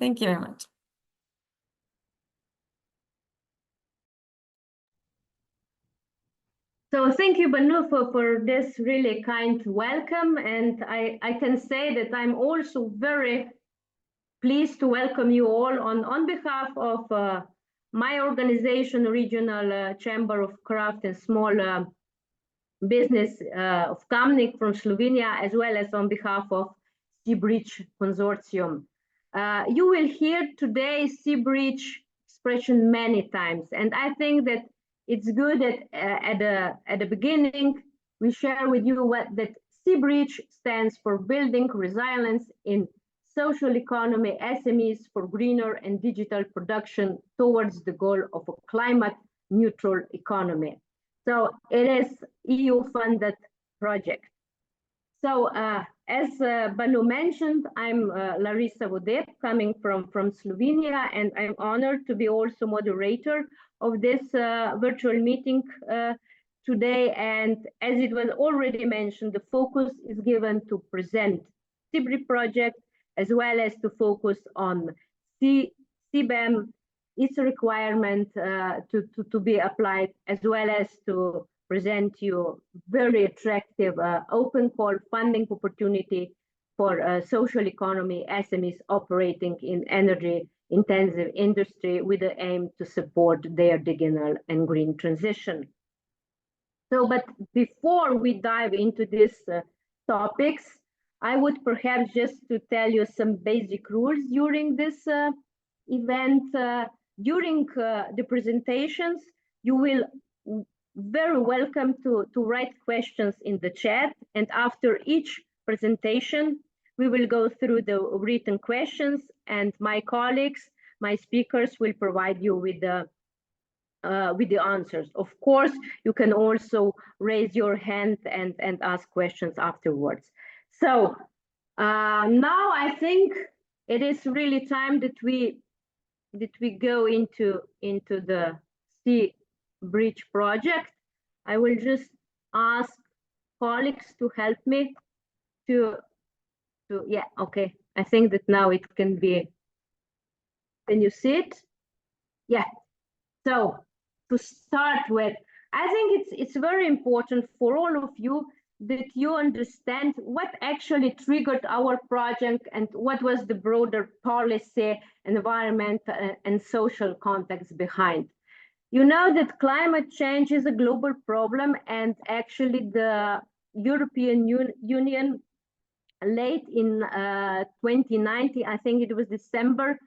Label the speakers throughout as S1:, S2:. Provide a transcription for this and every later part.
S1: Thank you very much.
S2: So thank you, Banu, for this really kind welcome. And I can say that I'm also very pleased to welcome you all on behalf of my organization, Regional Chamber of Craft and Small Business of Kamnik from Slovenia, as well as on behalf of Seabridge Consortium. You will hear today Seabridge expression many times, and I think that it's good that at the beginning we share with you that Seabridge stands for Building Resilience in Social Economy SMEs for greener and digital production towards the goal of a climate neutral economy. So it is EU-funded project. So as Banu mentioned, I'm Larisa Vodeb, coming from Slovenia, and I'm honored to be also moderator of this virtual meeting today. And as it was already mentioned, the focus is given to present CBRI project, as well as to focus on CBAM, its requirement to be applied, as well as to present you very attractive open call funding opportunity for social economy SMEs operating in energy intensive industry with the aim to support their digital and green transition. So, but before we dive into these topics, I would perhaps just to tell you some basic rules during this event. During the presentations, you will very welcome to write questions in the chat, and after each presentation we will go through the written questions, and my colleagues, my speakers, will provide you with the answers. Of course, you can also raise your hand and ask questions afterwards. So now I think it is really time that we go into the Bridge project. I will just ask colleagues to help me to yeah, okay. I think that now it can be, can you see it? Yeah. So to start with, I think it's very important for all of you that you understand what actually triggered our project and what was the broader policy, environment, and social context behind. You know that climate change is a global problem, and actually the European Union late in 2019, I think it was December,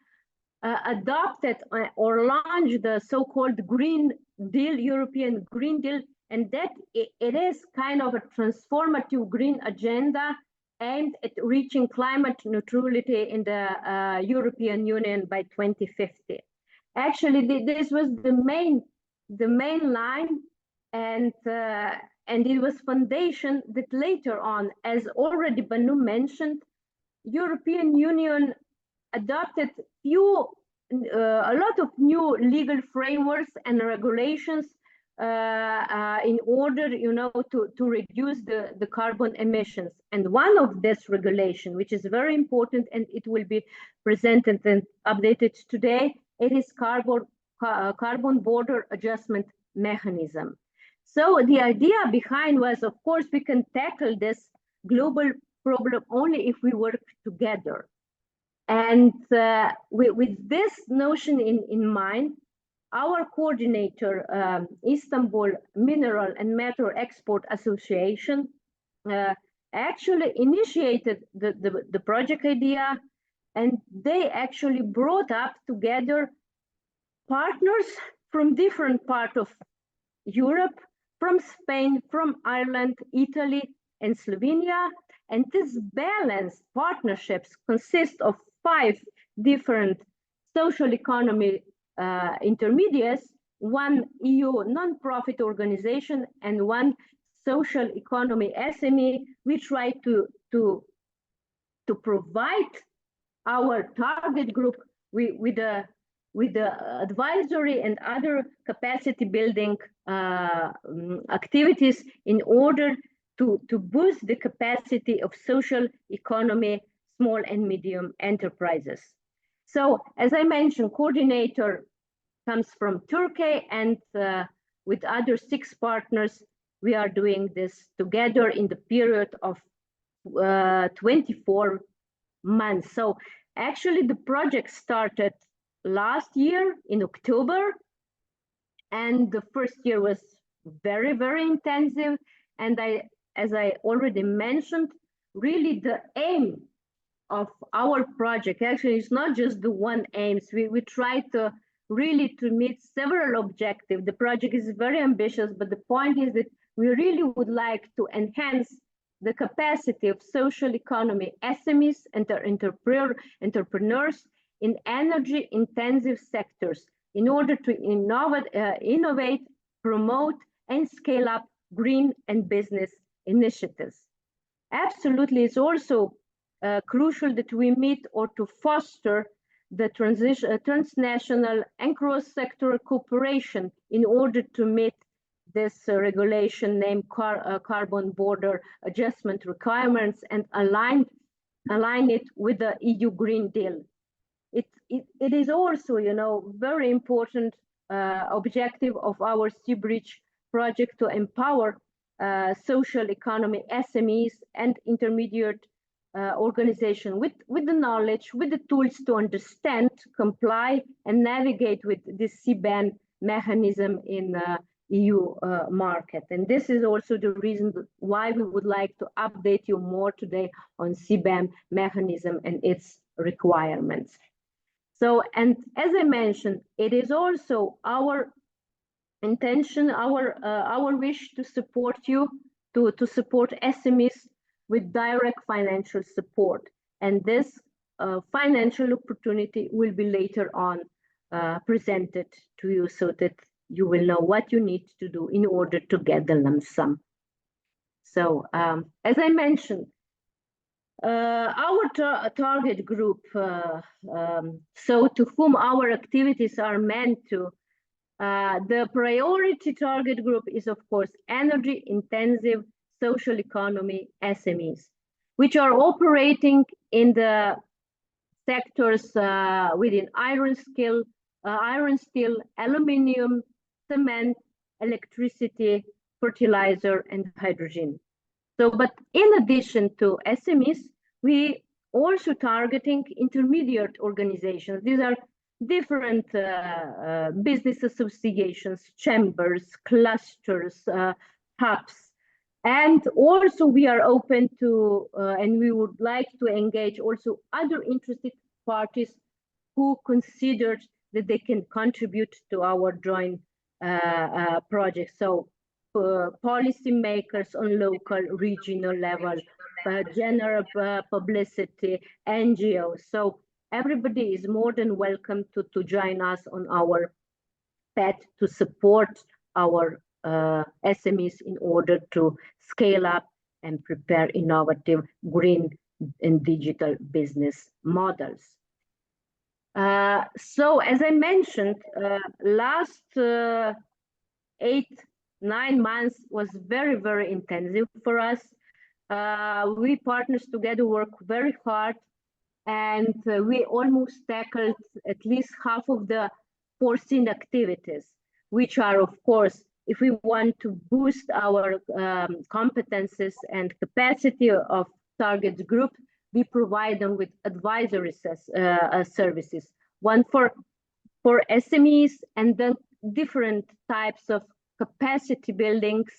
S2: adopted or launched the so-called Green Deal, European Green Deal, and that it is kind of a transformative green agenda aimed at reaching climate neutrality in the European Union by 2050. Actually, this was the main line, and it was foundation that later on, as already Banu mentioned, European Union adopted a lot of new legal frameworks and regulations in order, you know, to reduce the carbon emissions. And one of this regulation, which is very important, and it will be presented and updated today, it is carbon border adjustment mechanism. So the idea behind was, of course, we can tackle this global problem only if we work together. And with this notion in mind, our coordinator, Istanbul Mineral and Metal Export Association, actually initiated the project idea, and they actually brought up together partners from different parts of Europe, from Spain, from Ireland, Italy, and Slovenia. And these balanced partnerships consist of 5 different social economy intermediaries, 1 EU non-profit organization, and 1 social economy SME. We try to provide our target group with the advisory and other capacity building activities in order to boost the capacity of social economy, small and medium enterprises. So as I mentioned, coordinator comes from Turkey, and with other 6 partners, we are doing this together in the period of 24 months. So actually the project started last year in October, and the first year was very, very intensive. And as I already mentioned, really the aim of our project actually is not just the one aims. We try to really to meet several objectives. The project is very ambitious, but the point is that we really would like to enhance the capacity of social economy SMEs and entrepreneurs in energy intensive sectors in order to innovate, promote, and scale up green and business initiatives. Absolutely, it's also crucial that we meet or to foster the transnational and cross-sector cooperation in order to meet this regulation named carbon border adjustment requirements and align it with the EU Green Deal. It is also, very important objective of our CBRIDGE project to empower social economy SMEs and intermediate organization with the knowledge, with the tools to understand, comply, and navigate with this CBAM mechanism in EU market. And this is also the reason why we would like to update you more today on CBAM mechanism and its requirements. So, and as I mentioned, it is also our intention, our wish to support you, to support SMEs with direct financial support. And this financial opportunity will be later on presented to you so that you will know what you need to do in order to get the lump sum. So as I mentioned, our target group, so to whom our activities are meant to, the priority target group is, of course, energy intensive social economy SMEs, which are operating in the sectors within iron, steel, aluminium, cement, electricity, fertilizer, and hydrogen. So, but in addition to SMEs, we also targeting intermediate organizations. These are different business associations, chambers, clusters, hubs. And also we are open to, and we would like to engage also other interested parties who considered that they can contribute to our joint project. So policymakers on local, regional level, general publicity, NGOs. So everybody is more than welcome to join us on our path to support our SMEs in order to scale up and prepare innovative green and digital business models. So as I mentioned, last 8-9 months was very, very intensive for us. We partners together work very hard, and we almost tackled at least half of the foreseen activities, which are, of course, if we want to boost our competences and capacity of target group, we provide them with advisory services, one for SMEs, and then different types of capacity buildings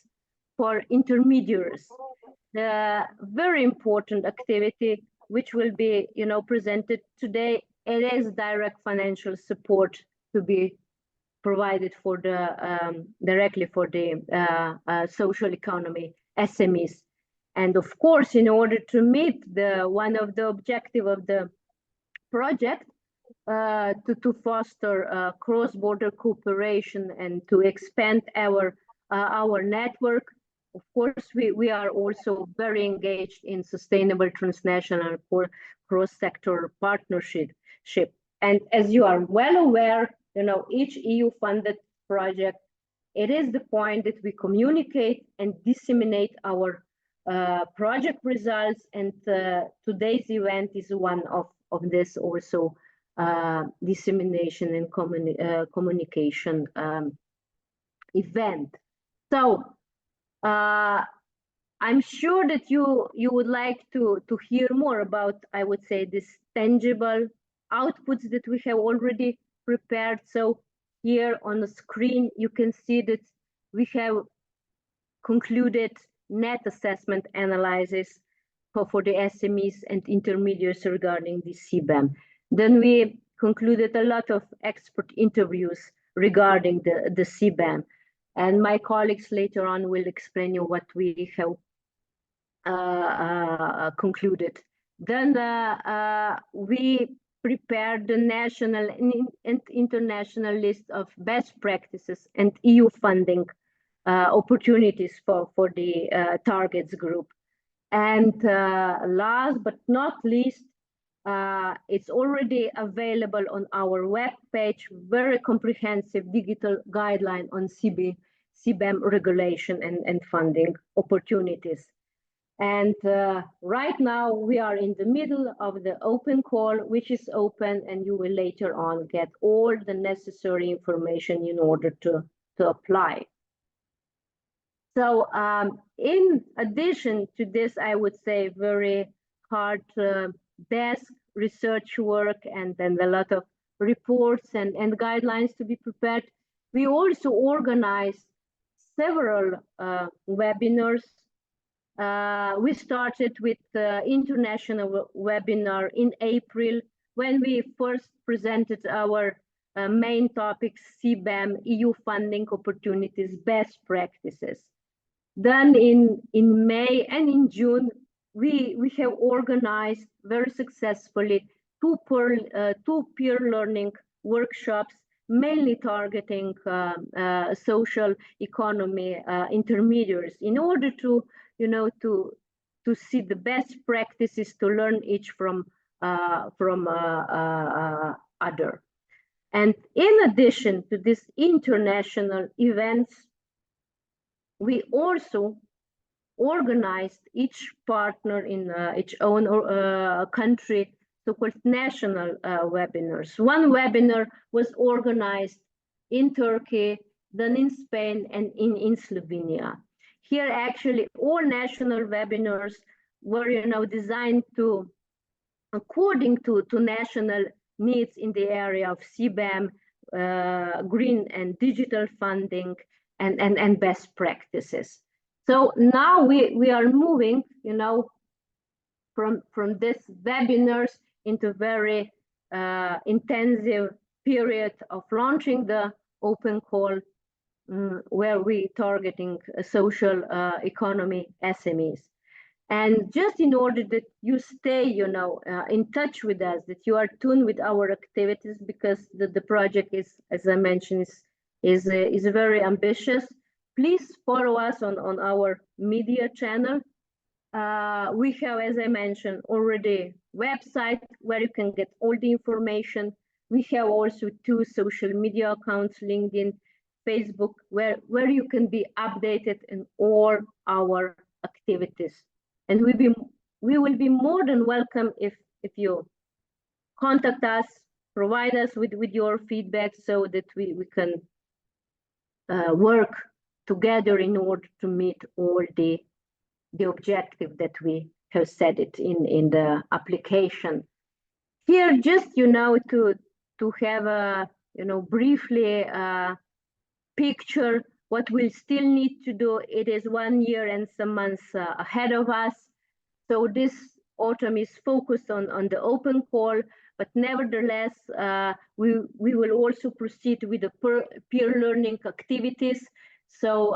S2: for intermediaries. The very important activity, which will be, presented today, it is direct financial support to be provided for the directly for the social economy SMEs. And of course, in order to meet one of the objectives of the project, to foster cross-border cooperation and to expand our network, of course, we are also very engaged in sustainable transnational cross-sector partnership. And as you are well aware, each EU-funded project, it is the point that we communicate and disseminate our project results, and today's event is one of this also dissemination and communication event. So I'm sure that you would like to hear more about, I would say, this tangible outputs that we have already prepared. So here on the screen, you can see that we have concluded net assessment analysis for the SMEs and intermediaries regarding the CBAM. Then we concluded a lot of expert interviews regarding the CBAM. And my colleagues later on will explain you what we have concluded. Then we prepared the national and international list of best practices and EU funding opportunities for the targets group. And last but not least, it's already available on our web page, very comprehensive digital guideline on CBAM regulation and funding opportunities. And right now we are in the middle of the open call, which is open, and you will later on get all the necessary information in order to apply. So in addition to this, I would say very hard desk research work and then a lot of reports and guidelines to be prepared. We also organized several webinars. We started with the international webinar in April when we first presented our main topics, CBAM, EU funding opportunities, best practices. Then in May and in June, we have organized very successfully two peer learning workshops, mainly targeting social economy intermediaries, in order to see the best practices, to learn each from other. And in addition to these international events, we also organized each partner in its own country, so-called national webinars. One webinar was organized in Turkey, then in Spain, and in Slovenia. Here, actually, all national webinars were, designed to, according to national needs in the area of CBAM, green and digital funding, and best practices. So now we are moving, from this webinars into very intensive period of launching the open call, where we targeting social economy SMEs. And just in order that you stay, in touch with us, that you are tuned with our activities, because the project is, as I mentioned, is very ambitious. Please follow us on our media channel. We have, as I mentioned, already website where you can get all the information. We have also 2 social media accounts, LinkedIn, Facebook, where you can be updated in all our activities. And we will be more than welcome if you contact us, provide us with your feedback, so that we can work together in order to meet all the objective that we have set it in the application. Here, just to have a briefly picture what we'll still need to do. It is 1 year and some months ahead of us. So this autumn is focused on the open call, but nevertheless, we will also proceed with the peer learning activities. So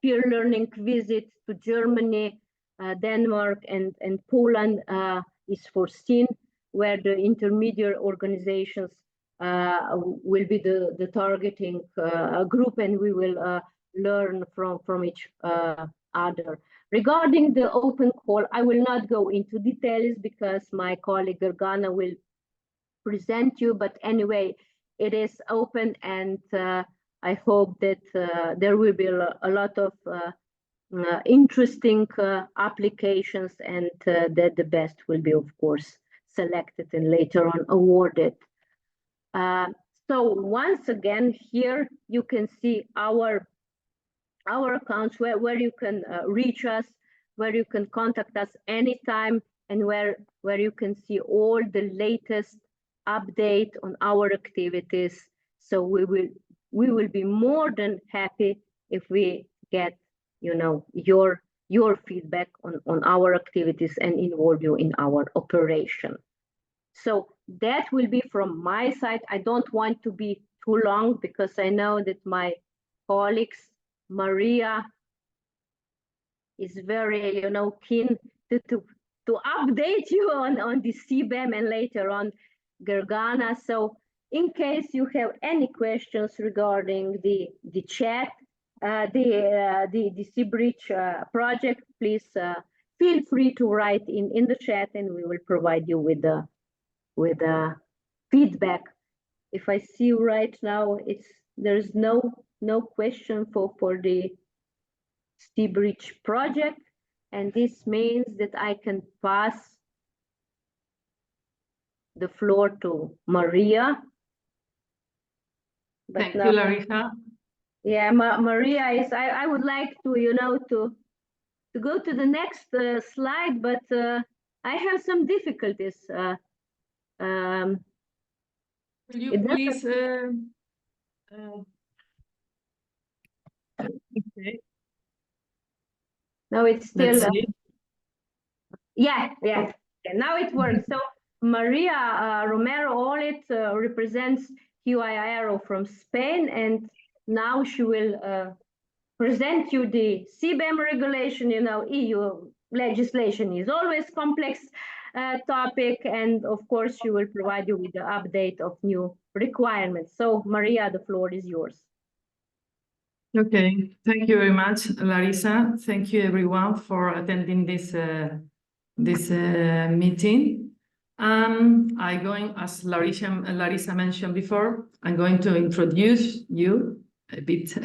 S2: peer learning visit to Germany, Denmark, and Poland is foreseen, where the intermediate organizations will be the targeting group, and we will learn from each other. Regarding the open call, I will not go into details because my colleague Gergana will present you, but anyway, it is open, and I hope that there will be a lot of interesting applications, and that the best will be, of course, selected and later on awarded. So once again, here you can see our accounts where you can reach us, where you can contact us anytime, and where you can see all the latest update on our activities. So we will be more than happy if we get, you know, your feedback on our activities and involve you in our operation. So that will be from my side. I don't want to be too long because I know that my colleagues, Maria, is very, you know, keen to update you on the CBAM and later on Gergana. So in case you have any questions regarding the chat, the Sea Bridge project, please feel free to write in the chat, and we will provide you with feedback. If I see right now, there's no question for the Sea Bridge project, and this means that I can pass the floor to Maria. But
S1: Thank you, Larissa.
S2: Yeah, Maria is. I would like to, you know, to go to the next slide, but I have some difficulties.
S1: Will you please? Okay.
S2: No, it's still.
S1: Yeah.
S2: Now it works. So Maria Romero Olit represents QIAero from Spain, and now she will present you the CBAM regulation. You know, EU legislation is always complex topic, and of course she will provide you with the update of new requirements. So Maria, the floor is yours.
S1: Okay, thank you very much, Larissa. Thank you everyone for attending this meeting. I'm going, as Larissa mentioned before, I'm going to introduce you a bit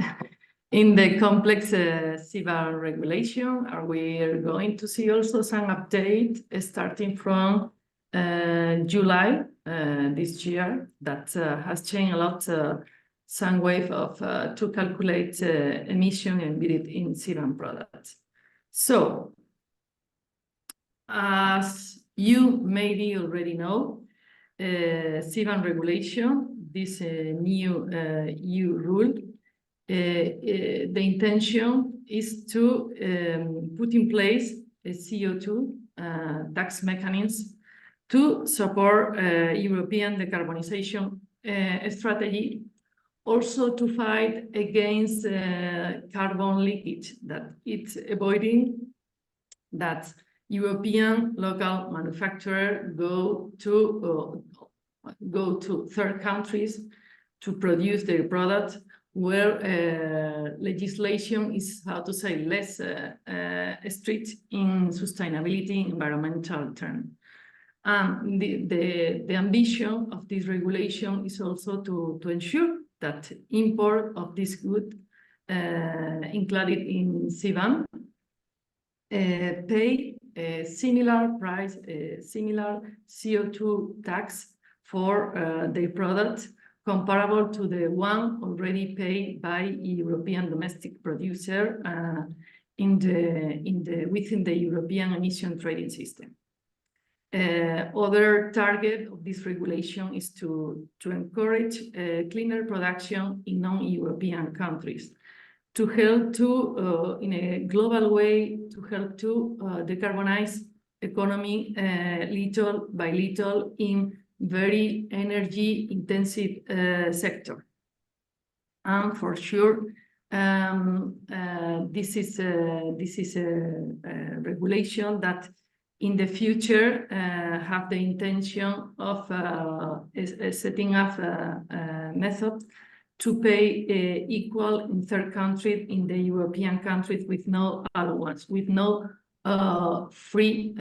S1: in the complex CBAM regulation. We are going to see also some update starting from July this year that has changed a lot. Some way of to calculate emission embedded in CBAM products. So, as you maybe already know, CBAM regulation, this new EU rule, the intention is to put in place a CO2 tax mechanism to support European decarbonization strategy, also to fight against carbon leakage, that it's avoiding that European local manufacturers go to third countries to produce their product where legislation is, how to say, less strict in sustainability environmental terms. The ambition of this regulation is also to ensure that import of this good included in CBAM pay a similar price, similar CO2 tax for their products comparable to the one already paid by European domestic producer within the European emission trading system. Other target of this regulation is to encourage cleaner production in non-European countries, to help to, in a global way, to help to decarbonize economy little by little in very energy intensive sector. And for sure, this is a regulation that in the future have the intention of setting up a method to pay equal in third countries, in the European countries, with no allowance, with no free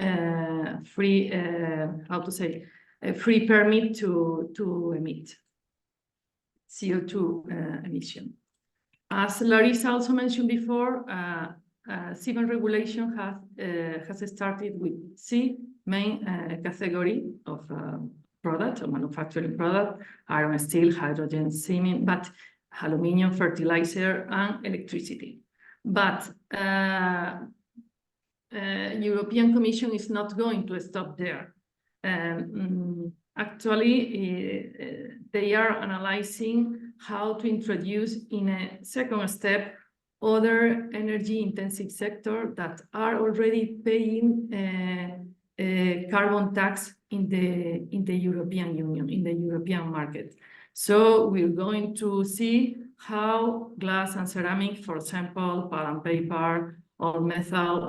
S1: permit to emit CO2 emission. As Larissa also mentioned before, CBAM regulation has started with main category of product or manufacturing product: iron, steel, hydrogen, cement, but aluminum, fertilizer, and electricity. But European Commission is not going to stop there. Actually, they are analyzing how to introduce in a second step other energy-intensive sectors that are already paying carbon tax in the European Union, in the European market. So we're going to see how glass and ceramic, for example, pulp and paper, or methyl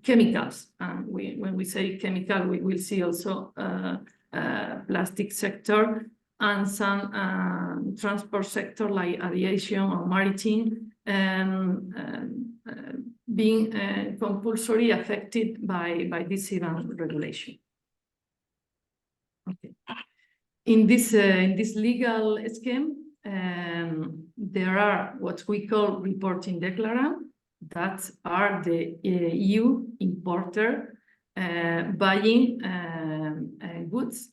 S1: chemicals. When we say chemical, we will see also plastic sector and some transport sector like aviation or maritime being compulsory affected by this CBAM regulation. Okay. In this legal scheme, there are what we call reporting declarant, that are the EU importer buying goods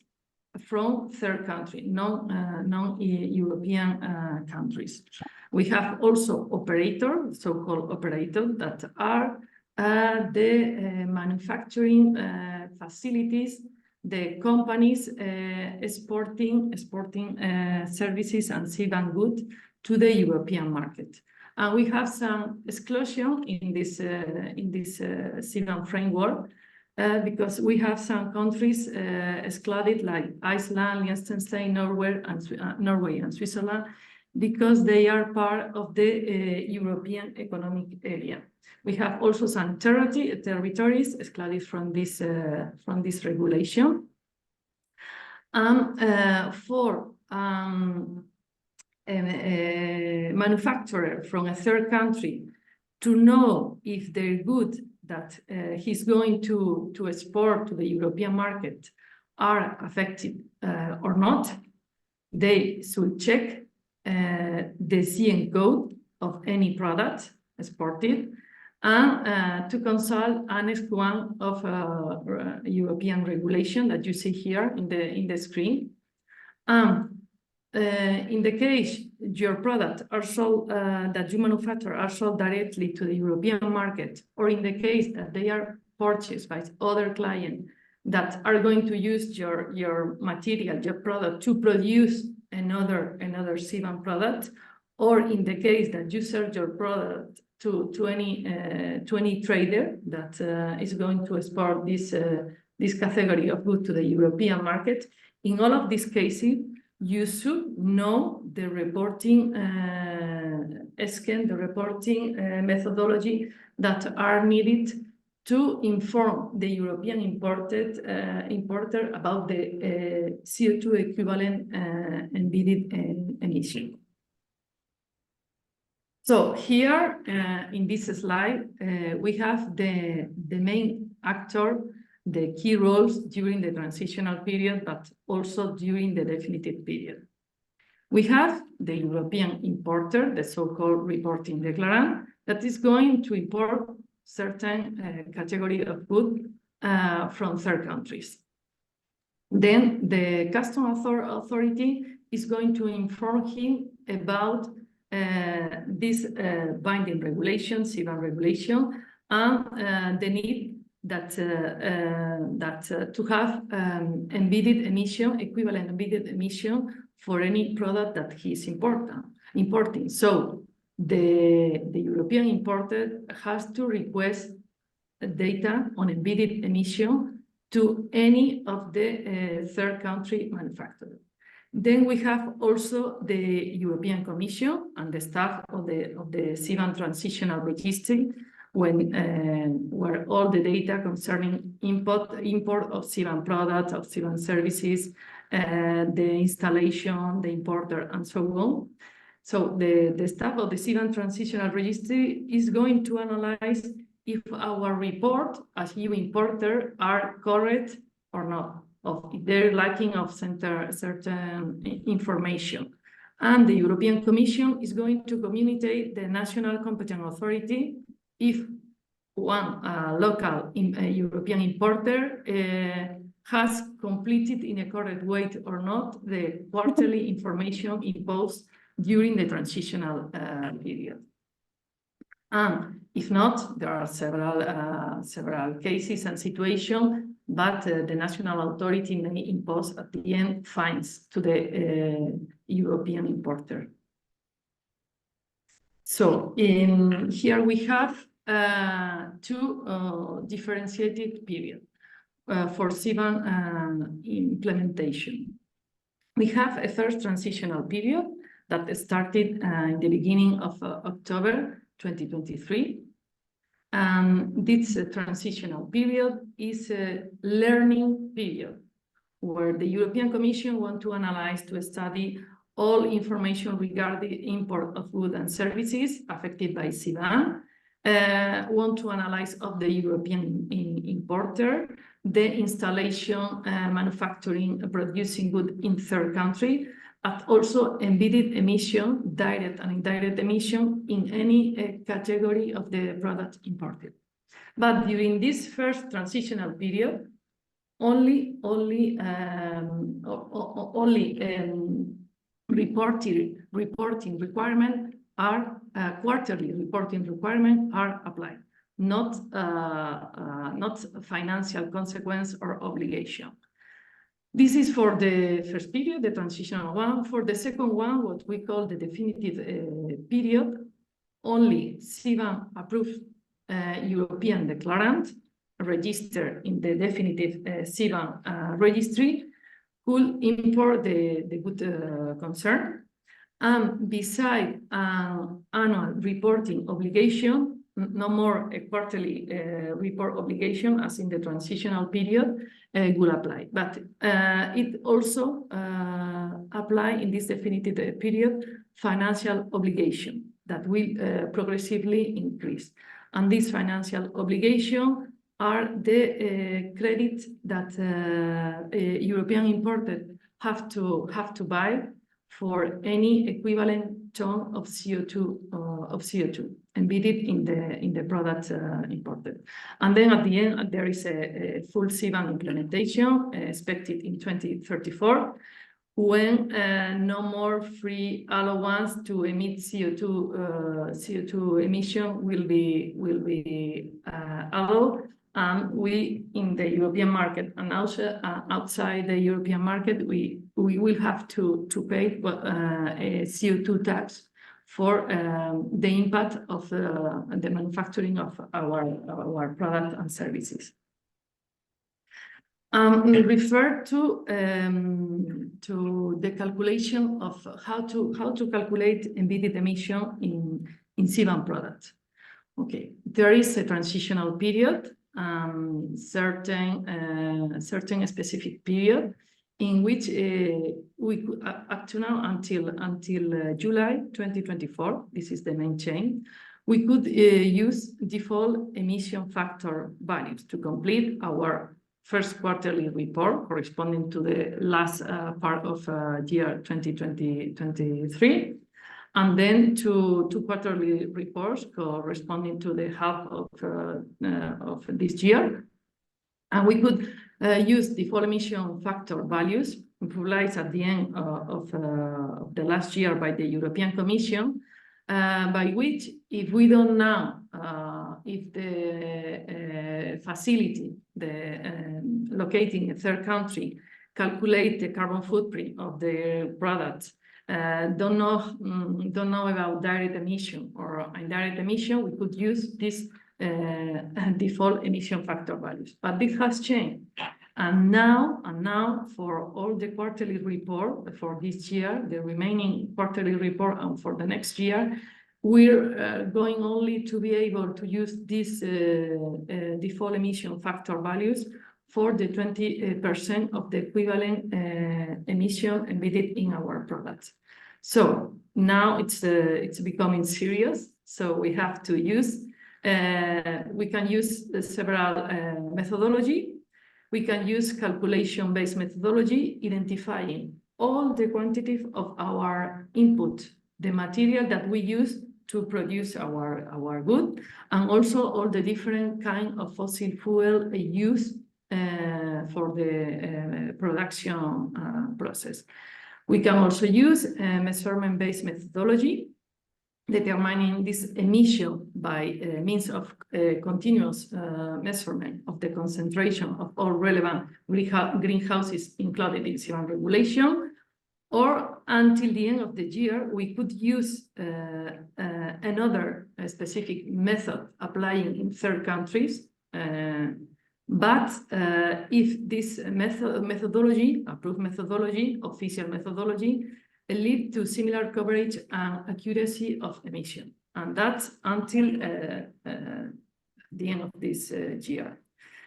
S1: from third country, non-European countries. We have also operators, so-called operators, that are the manufacturing facilities, the companies exporting services and CBAM goods to the European market. And we have some exclusion in this CBAM framework because we have some countries excluded like Iceland, Liechtenstein, Norway, and Switzerland, because they are part of the European Economic Area. We have also some territories excluded from this regulation. For a manufacturer from a third country to know if their good that he's going to export to the European market are affected or not, they should check the CN code of any product exported and to consult Annex 1 of European regulation that you see here in the screen. In the case your product are sold, that you manufacture are sold directly to the European market, or in the case that they are purchased by other clients that are going to use your material, your product to produce another CBAM product, or in the case that you sell your product to any trader that is going to export this category of good to the European market, in all of these cases, you should know the reporting scheme, the reporting methodology that are needed to inform the European importer about the CO2 equivalent embedded emission. So here in this slide, we have the main actor, the key roles during the transitional period, but also during the definitive period. We have the European importer, the so-called reporting declarant, that is going to import certain category of goods from third countries. Then the customs authority is going to inform him about this binding regulation, CBAM regulation, and the need that to have embedded emission, equivalent embedded emission for any product that he is importing. So the European importer has to request data on embedded emission to any of the third country manufacturers. Then we have also the European Commission and the staff of the CBAM transitional registry, where all the data concerning import of CBAM products, of CBAM services, the installation, the importer, and so on. So the staff of the CBAM transitional registry is going to analyze if our report as EU importer are correct or not, if they're lacking of certain information. And the European Commission is going to communicate the national competent authority if one local European importer has completed in a correct way or not the quarterly information imposed during the transitional period. And if not, there are several cases and situations, but the national authority may impose at the end fines to the European importer. So here we have two differentiated periods for CBAM implementation. We have a first transitional period that started in the beginning of October 2023. This transitional period is a learning period where the European Commission wants to analyze, to study all information regarding import of goods and services affected by CBAM, want to analyze of the European importer, the installation, manufacturing, producing goods in third country, but also embedded emission, direct and indirect emission in any category of the product imported. But during this first transitional period, only reporting requirements are quarterly reporting requirements are applied, not financial consequence or obligation. This is for the first period, the transitional one. For the second one, what we call the definitive period, only CBAM approved European declarant registered in the definitive CBAM registry could import the good concern. And beside annual reporting obligation, no more a quarterly report obligation as in the transitional period will apply. But it also apply in this definitive period financial obligation that will progressively increase. And this financial obligation are the credits that European importers have to buy for any equivalent ton of CO2 embedded in the product imported. And then at the end, there is a full CBAM implementation expected in 2034, when no more free allowance to emit CO2 emission will be allowed. We in the European market and also outside the European market, we will have to pay a CO2 tax for the impact of the manufacturing of our product and services. We refer to the calculation of how to calculate embedded emission in CBAM products. Okay, there is a transitional period, certain specific period in which we could, up to now until July 2024, this is the main change, we could use default emission factor values to complete our first quarterly report corresponding to the last part of year 2023. And then two quarterly reports corresponding to the half of this year. And we could use default emission factor values published at the end of the last year by the European Commission, by which, if we don't know if the facility located in a third country calculate the carbon footprint of the product, don't know about direct emission or indirect emission, we could use this default emission factor values. But this has changed. And now for all the quarterly report for this year, the remaining quarterly report and for the next year, we're going only to be able to use these default emission factor values for the 20% of the equivalent emission embedded in our products. So now it's becoming serious. So we have to use, we can use several methodology. We can use calculation-based methodology, identifying all the quantity of our input, the material that we use to produce our good, and also all the different kind of fossil fuel used for the production process. We can also use measurement-based methodology, determining this emission by means of continuous measurement of the concentration of all relevant greenhouses included in CBAM regulation. Or until the end of the year, we could use another specific method applying in third countries. But if this methodology, approved methodology, official methodology, lead to similar coverage and accuracy of emission, and that's until the end of this year.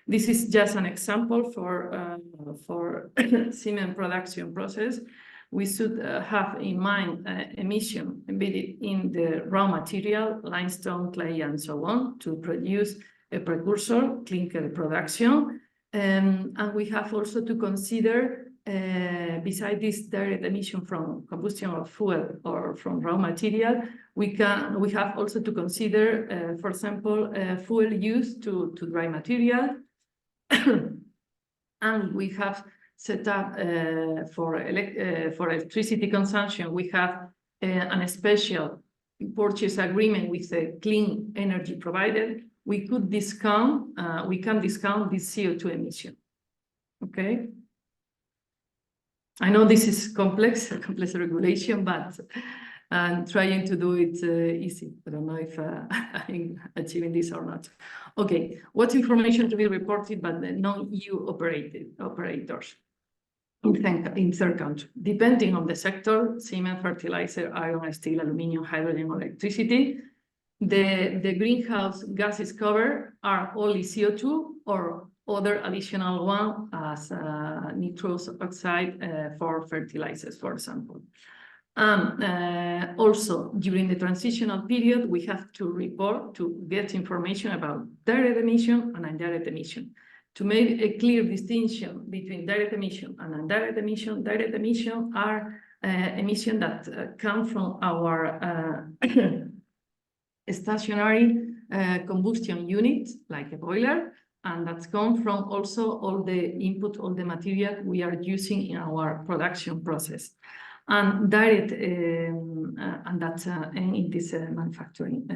S1: This is just an example for cement production process. We should have in mind emission embedded in the raw material, limestone, clay, and so on, to produce a precursor, clinker production. And we have also to consider, beside this direct emission from combustion of fuel or from raw material, we have also to consider, for example, fuel used to dry material. And we have set up for electricity consumption, we have a special purchase agreement with a clean energy provider. We can discount this CO2 emission. Okay. I know this is complex regulation, but I'm trying to do it easy. I don't know if I'm achieving this or not. Okay, what information to be reported by the non-EU operators in third country? Depending on the sector, cement, fertilizer, iron, steel, aluminium, hydrogen, electricity, the greenhouse gases covered are only CO2 or other additional one as nitrous oxide for fertilizers, for example. Also, during the transitional period, we have to report to get information about direct emission and indirect emission. To make a clear distinction between direct emission and indirect emission are emissions that come from our stationary combustion unit, like a boiler, and that's come from also all the input, all the material we are using in our production process. And direct, and that's in this manufacturing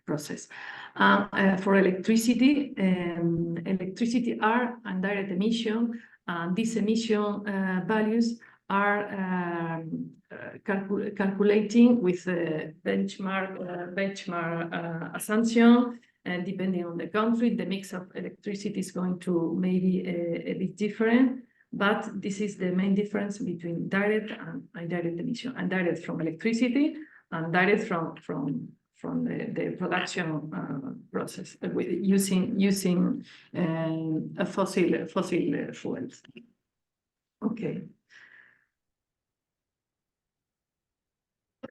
S1: process. For electricity, electricity are indirect emission, and these emission values are calculating with a benchmark assumption, and depending on the country, the mix of electricity is going to maybe a bit different. But this is the main difference between direct and indirect emission. Indirect from electricity, and direct from the production process with using fossil fuels. Okay.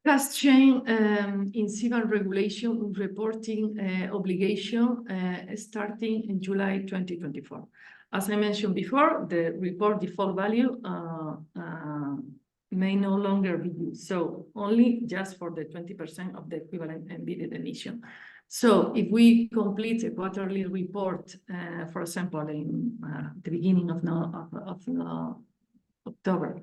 S1: Has changed in CBAM regulation reporting obligation starting in July 2024. As I mentioned before, the report default value may no longer be used, so only just for the 20% of the equivalent embedded emission. So if we complete a quarterly report, for example, in the beginning of October,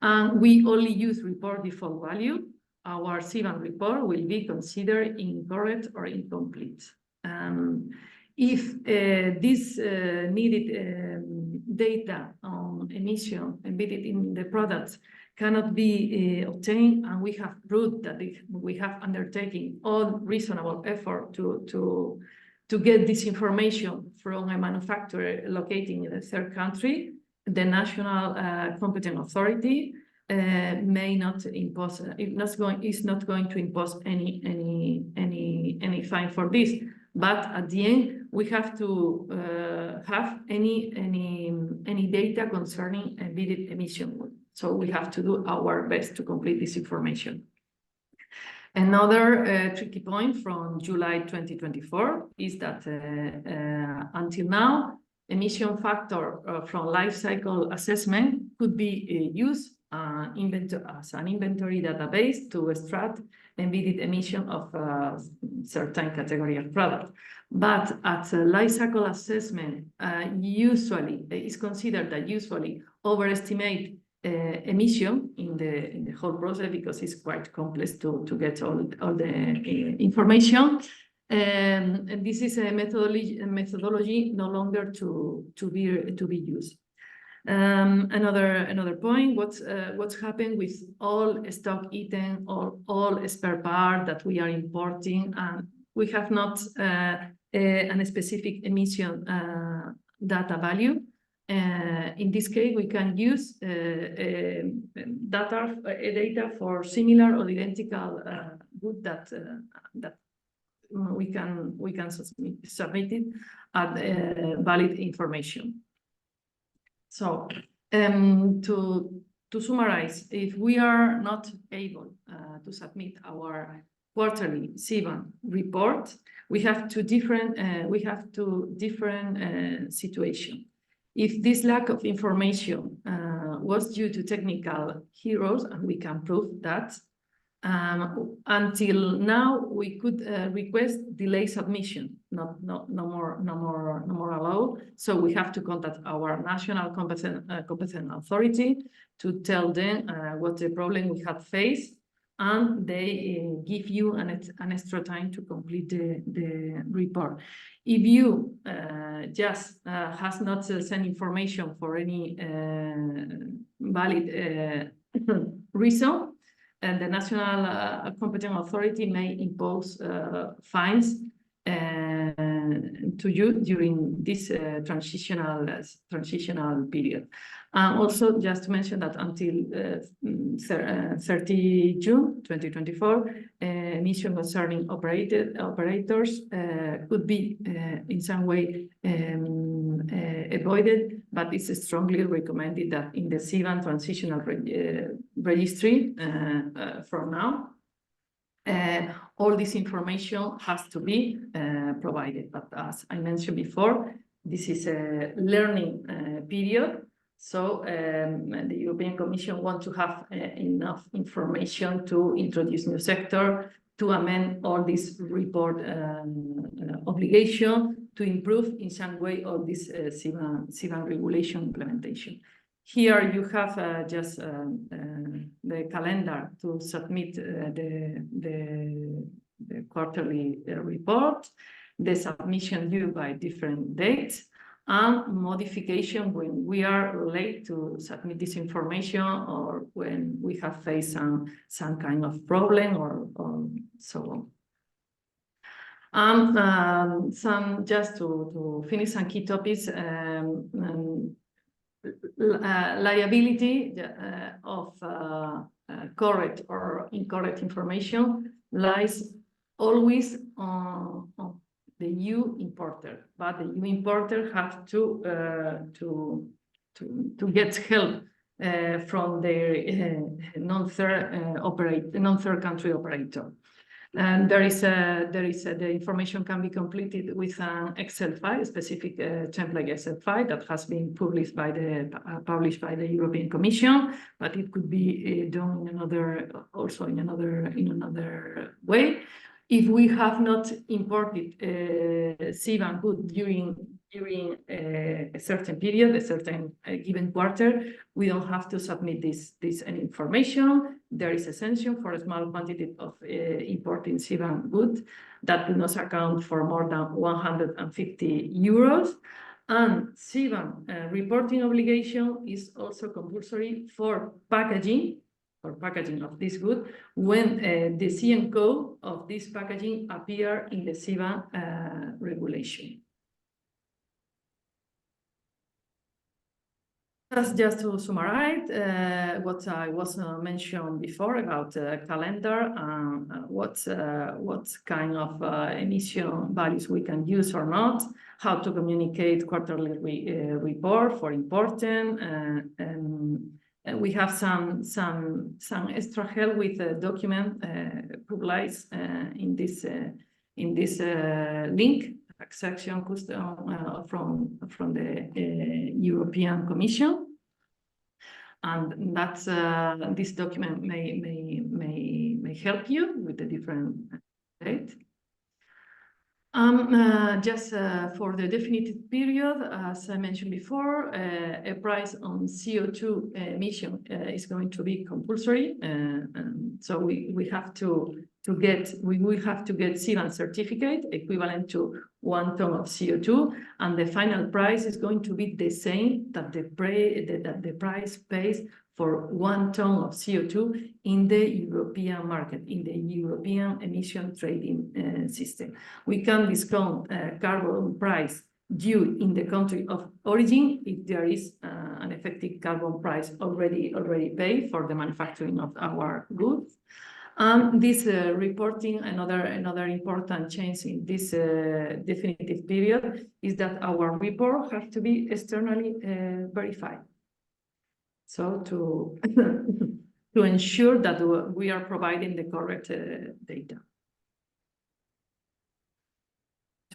S1: and we only use report default value, our CBAM report will be considered incorrect or incomplete. If this needed data on emission embedded in the products cannot be obtained, and we have proved that we have undertaken all reasonable effort to get this information from a manufacturer located in a third country, the national competent authority may not impose, is not going to impose any fine for this. But at the end, we have to have any data concerning embedded emission. So we have to do our best to complete this information. Another tricky point from July 2024 is that until now, emission factor from life cycle assessment could be used as an inventory database to extract embedded emission of a certain category of product. But at a life cycle assessment, usually it's considered that usually overestimate emission in the whole process because it's quite complex to get all the information. And this is a methodology no longer to be used. Another point, what's happened with all stock item or all spare part that we are importing, and we have not a specific emission data value. In this case, we can use data for similar or identical good that we can submit it at valid information. So to summarize, if we are not able to submit our quarterly CBAM report, we have two different situations. If this lack of information was due to technical errors, and we can prove that, until now we could request delay submission, no more allowed. So we have to contact our national competent authority to tell them what the problem we have faced, and they give you an extra time to complete the report. If you just has not sent information for any valid reason, and the national competent authority may impose fines to you during this transitional period. Also, just to mention that until 30 June 2024, emission concerning operators could be in some way avoided, but it's strongly recommended that in the CBAM transitional registry from now, all this information has to be provided. But as I mentioned before, this is a learning period. So the European Commission wants to have enough information to introduce new sector, to amend all this report obligation, to improve in some way all this CBAM regulation implementation. Here you have just the calendar to submit the quarterly report, the submission due by different dates, and modification when we are late to submit this information or when we have faced some kind of problem or so on. Just to finish some key topics, liability of correct or incorrect information lies always on the EU importer, but the EU importer have to get help from their non-third country operator. And the information can be completed with an Excel file, a specific template Excel file that has been published by the European Commission, but it could be done in another way. If we have not imported CBAM good during a certain period, a certain given quarter, we don't have to submit this information. There is a sanction for a small quantity of importing CBAM good that do not account for more than 150 euros. And CBAM reporting obligation is also compulsory for packaging of this good when the CN code of this packaging appear in the CBAM regulation. Just to summarize what I was mentioned before about calendar and what kind of emission values we can use or not, how to communicate quarterly report for importing, and we have some extra help with the document published in this link section from the European Commission. And that's this document may help you with the different date. Just for the definitive period, as I mentioned before, a price on CO2 emission is going to be compulsory, and so we will have to get CBAM certificate equivalent to 1 ton of CO2, and the final price is going to be the same that the price pays for 1 ton of CO2 in the European market, in the European emission trading system. We can discount carbon price due in the country of origin if there is an effective carbon price already paid for the manufacturing of our goods. And this reporting, another important change in this definitive period is that our report has to be externally verified. So to ensure that we are providing the correct data.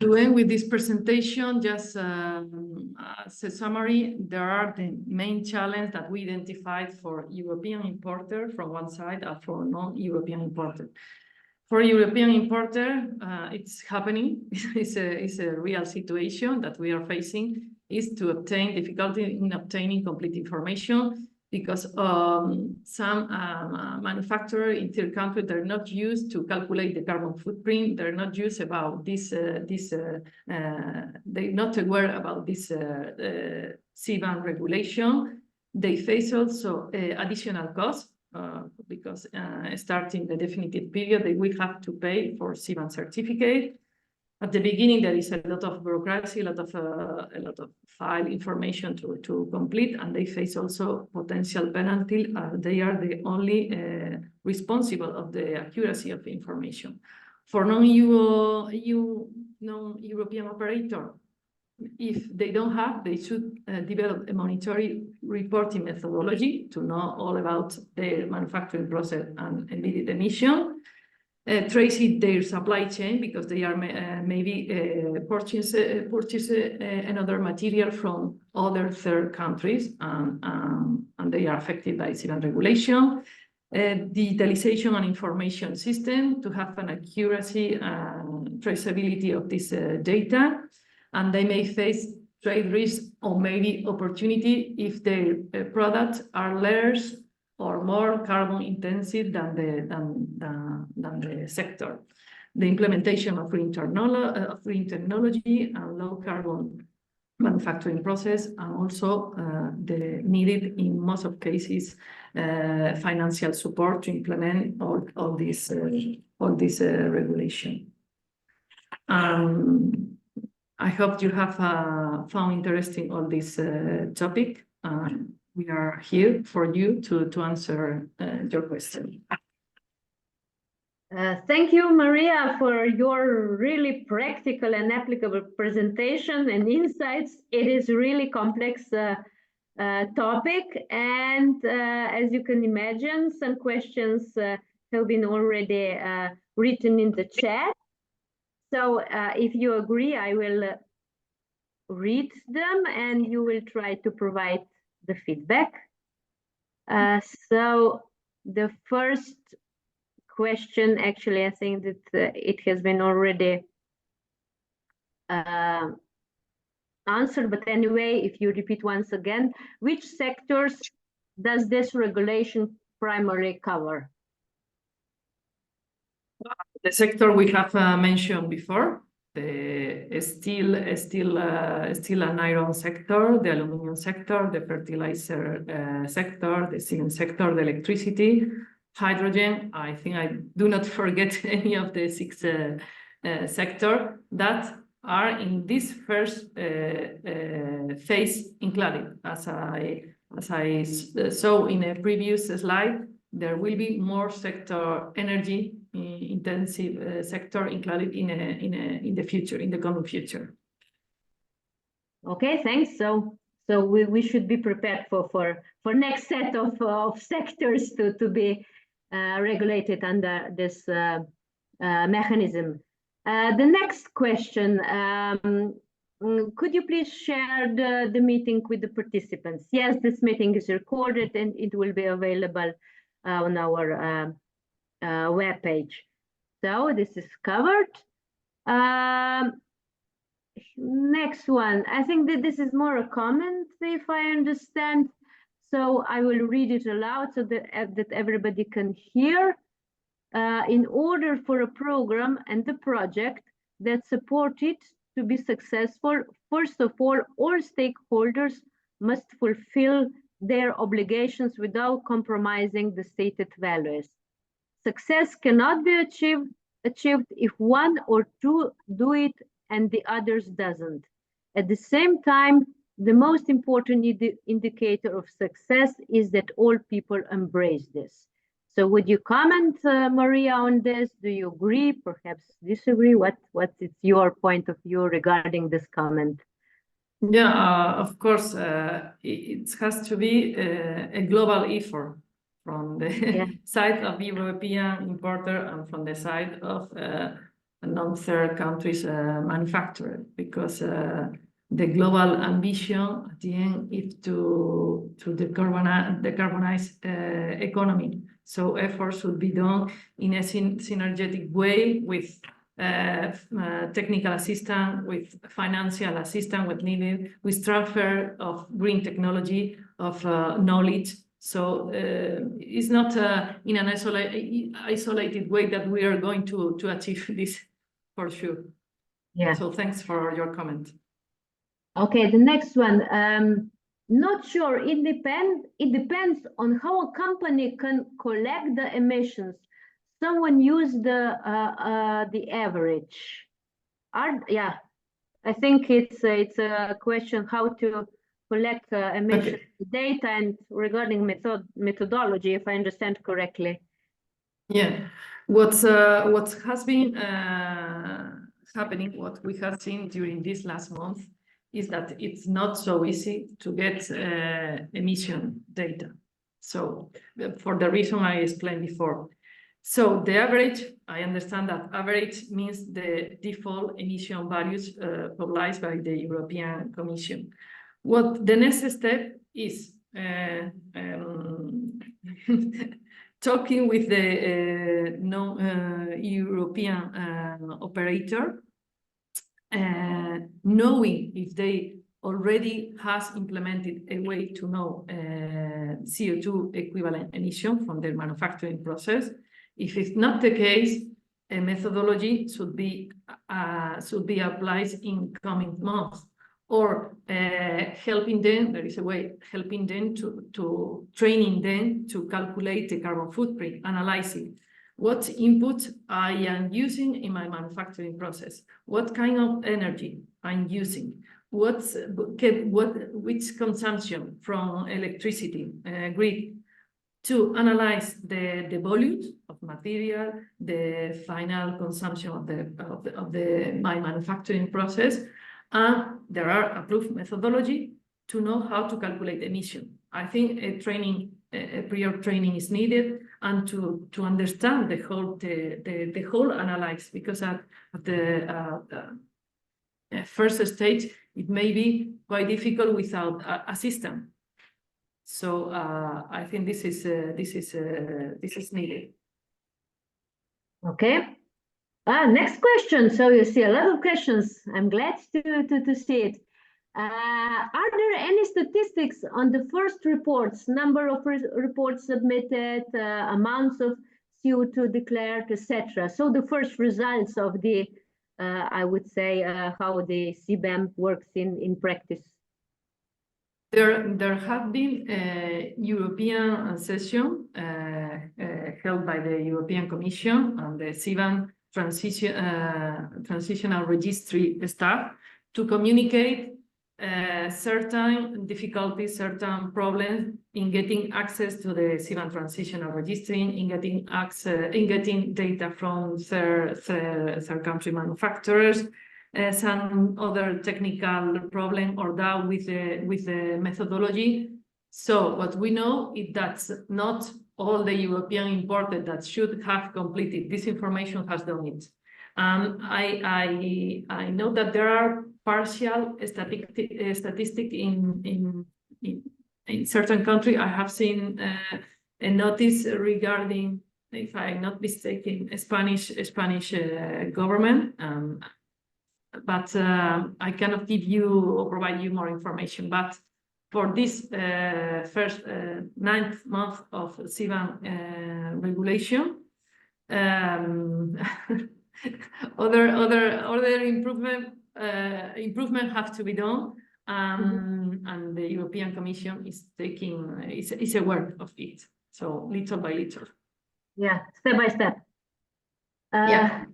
S1: To end with this presentation, just as a summary, there are the main challenges that we identified for European importer from one side and for non-European importer. For European importer, it's happening. It's a real situation that we are facing, is to obtain difficulty in obtaining complete information, because some manufacturers in third country, they're not used to calculate the carbon footprint. They're not used about they're not aware about this CBAM regulation. They face also additional costs because starting the definitive period, they will have to pay for CBAM certificate. At the beginning, there is a lot of bureaucracy, a lot of file information to complete, and they face also potential penalty. They are the only responsible of the accuracy of information. For non-European operator, if they don't have, they should develop a monetary reporting methodology to know all about their manufacturing process and embedded emission. Trace their supply chain, because they are maybe purchase another material from other third countries, and they are affected by CBAM regulation. Digitalization and information system to have an accuracy and traceability of this data, and they may face trade risk or maybe opportunity if their products are less or more carbon intensive than the sector. The implementation of green technology and low carbon manufacturing process, and also the needed, in most of cases, financial support to implement all this regulation. I hope you have found interesting all this topic. We are here for you to answer your question.
S2: Thank you, Maria, for your really practical and applicable presentation and insights. It is a really complex topic, and as you can imagine, some questions have been already written in the chat. So if you agree, I will read them and you will try to provide the feedback. So the first question, actually, I think that it has been already answered, but anyway, if you repeat once again, which sectors does this regulation primarily cover?
S1: The sector we have mentioned before, the steel and iron sector, the aluminum sector, the fertilizer sector, the cement sector, the electricity, hydrogen. I think I do not forget any of the 6 sectors that are in this first phase included. As I saw in a previous slide, there will be more sector energy intensive sector included in the future, in the coming future.
S2: Okay, thanks. So we should be prepared for next set of sectors to be regulated under this mechanism. The next question, could you please share the meeting with the participants? Yes, this meeting is recorded and it will be available on our webpage. So this is covered. Next one, I think that this is more a comment, if I understand. So I will read it aloud so that everybody can hear. In order for a program and a project that support it to be successful, first of all stakeholders must fulfill their obligations without compromising the stated values. Success cannot be achieved if one or two do it and the others doesn't. At the same time, the most important indicator of success is that all people embrace this. So would you comment, Maria, on this? Do you agree, perhaps disagree? What is your point of view regarding this comment?
S1: Yeah, of course, it has to be a global effort from the side of European importer and from the side of non-third countries manufacturer, because the global ambition at the end is to decarbonize economy. So efforts should be done in a synergetic way with technical assistance, with financial assistance when needed, with transfer of green technology, of knowledge. So it's not in an isolated way that we are going to achieve this, for sure.
S2: Yeah.
S1: So thanks for your comment.
S2: Okay, the next one. Not sure. It depends on how a company can collect the emissions. Someone used the average. Yeah, I think it's a question how to collect emission data and regarding methodology, if I understand correctly.
S1: Yeah, what has been happening, what we have seen during this last month, is that it's not so easy to get emission data. So for the reason I explained before. So the average, I understand that average means the default emission values published by the European Commission. What the next step is talking with the European operator, knowing if they already has implemented a way to know CO2 equivalent emission from their manufacturing process. If it's not the case, a methodology should be applied in coming months, or helping them. There is a way helping them to training them to calculate the carbon footprint, analyzing what input I am using in my manufacturing process, what kind of energy I'm using, which consumption from electricity grid, to analyze the volumes of material, the final consumption of my manufacturing process, and there are approved methodology to know how to calculate emission. I think a prior training is needed, and to understand the whole analysis, because at the first stage it may be quite difficult without a system. So I think this is needed.
S2: Okay. Next question. So you see a lot of questions. I'm glad to see it. Are there any statistics on the first reports, number of reports submitted, amounts of CO2 declared, etc.? So the first results of the, I would say, how the CBAM works in practice.
S1: There have been a European session held by the European Commission and the CBAM transitional registry staff to communicate certain difficulties, certain problems in getting access to the CBAM transitional registry, in getting data from third country manufacturers, some other technical problem or doubt with the methodology. So what we know is that not all the European importers that should have completed this information has done it. I know that there are partial statistic in certain country. I have seen a notice regarding, if I'm not mistaken, Spanish government. But I cannot give you or provide you more information. But for this first 9th month of CBAM regulation, other improvement have to be done, and the European Commission is is aware of it. So little by little.
S2: Yeah, step by step.
S1: Yeah.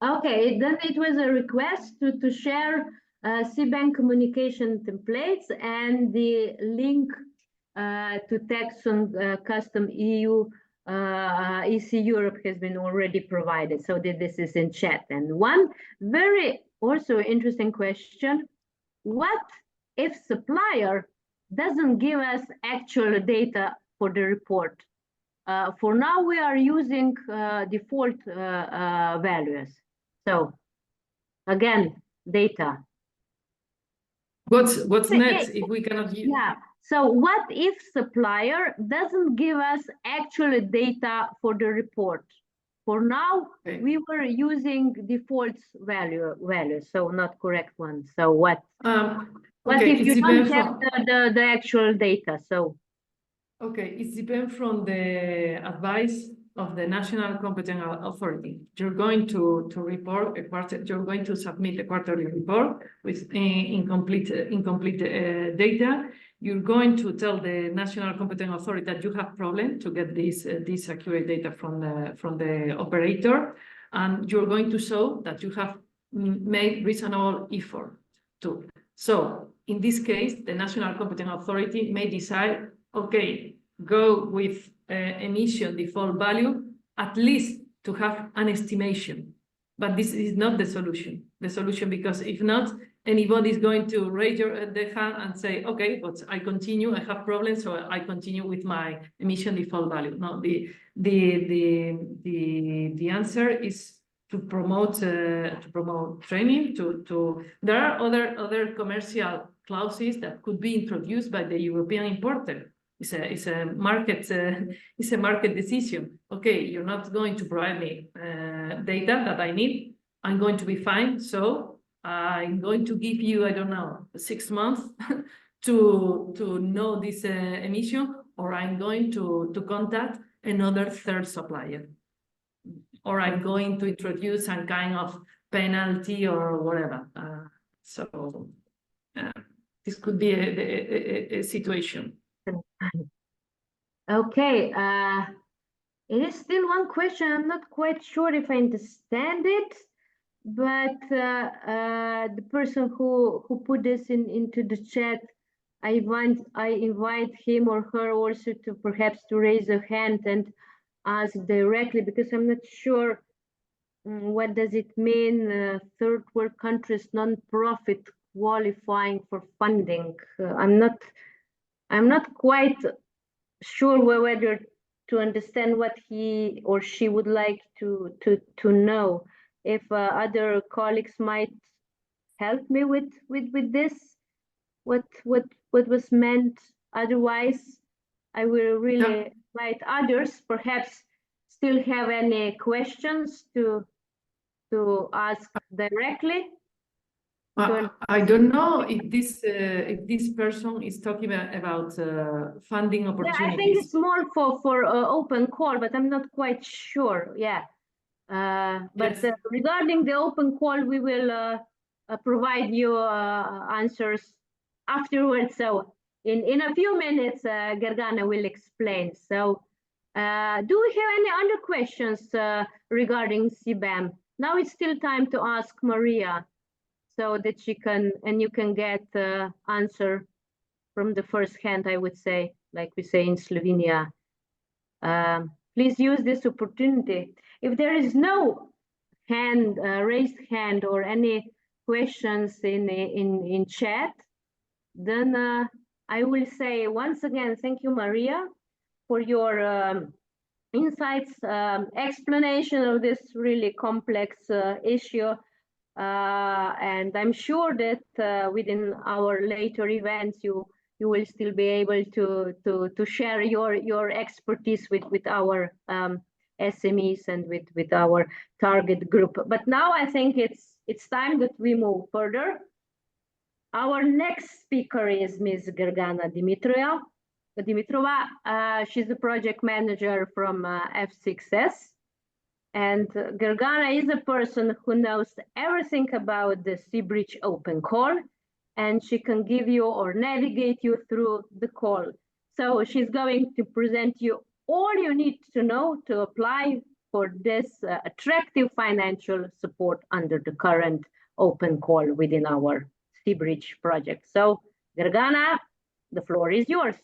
S2: Okay, then it was a request to share CBAM communication templates, and the link to tax on custom EU EC Europe has been already provided, so this is in chat. And one very also interesting question: what if supplier doesn't give us actual data for the report? For now, we are using default values. So again, data.
S1: What's next if we cannot use?
S2: Yeah. So what if supplier doesn't give us actual data for the report? For now, we were using default values, so not correct ones. So what? What if you don't have the actual data? So.
S1: Okay, it depends from the advice of the national competent authority. You're going to report a quarter. You're going to submit a quarterly report with incomplete data. You're going to tell the national competent authority that you have problem to get this accurate data from the operator, and you're going to show that you have made reasonable effort too. So in this case, the national competent authority may decide, okay, go with emission default value, at least to have an estimation. But this is not the solution. The solution, because if not, anybody is going to raise their hand and say, okay, but I continue, I have problems, so I continue with my emission default value. No, the answer is to promote training. There are other commercial clauses that could be introduced by the European importer. It's a market decision. Okay, you're not going to provide me data that I need. I'm going to be fine. So I'm going to give you, I don't know, 6 months to know this emission, or I'm going to contact another third supplier, or I'm going to introduce some kind of penalty or whatever. So this could be a situation.
S2: Okay, it is still one question. I'm not quite sure if I understand it, but the person who put this into the chat, I invite him or her also to perhaps to raise a hand and ask directly, because I'm not sure what does it mean, third world countries non-profit qualifying for funding. I'm not quite sure whether to understand what he or she would like to know. If other colleagues might help me with this, what was meant. Otherwise, I will really invite others, perhaps still have any questions to ask directly.
S1: I don't know if this person is talking about funding opportunities.
S2: Yeah, I think it's more for open call, but I'm not quite sure. Yeah, but yes. Regarding the open call, we will provide you answers afterwards. So in a few minutes, Gergana will explain. So do we have any other questions regarding CBAM? Now it's still time to ask Maria, so that she can, and you can get answer from the first hand, I would say, like we say in Slovenia. Please use this opportunity. If there is no hand, raised hand, or any questions in chat, then I will say once again, thank you, Maria, for your insights, explanation of this really complex issue. And I'm sure that within our later events, you will still be able to share your expertise with our SMEs and with our target group. But now I think it's time that we move further. Our next speaker is Ms. Gergana Dimitrova. She's the project manager from F6S. And Gergana is a person who knows everything about the Sea Bridge open call, and she can give you or navigate you through the call. So she's going to present you all you need to know to apply for this attractive financial support under the current open call within our Sea Bridge project. So Gergana, the floor is yours.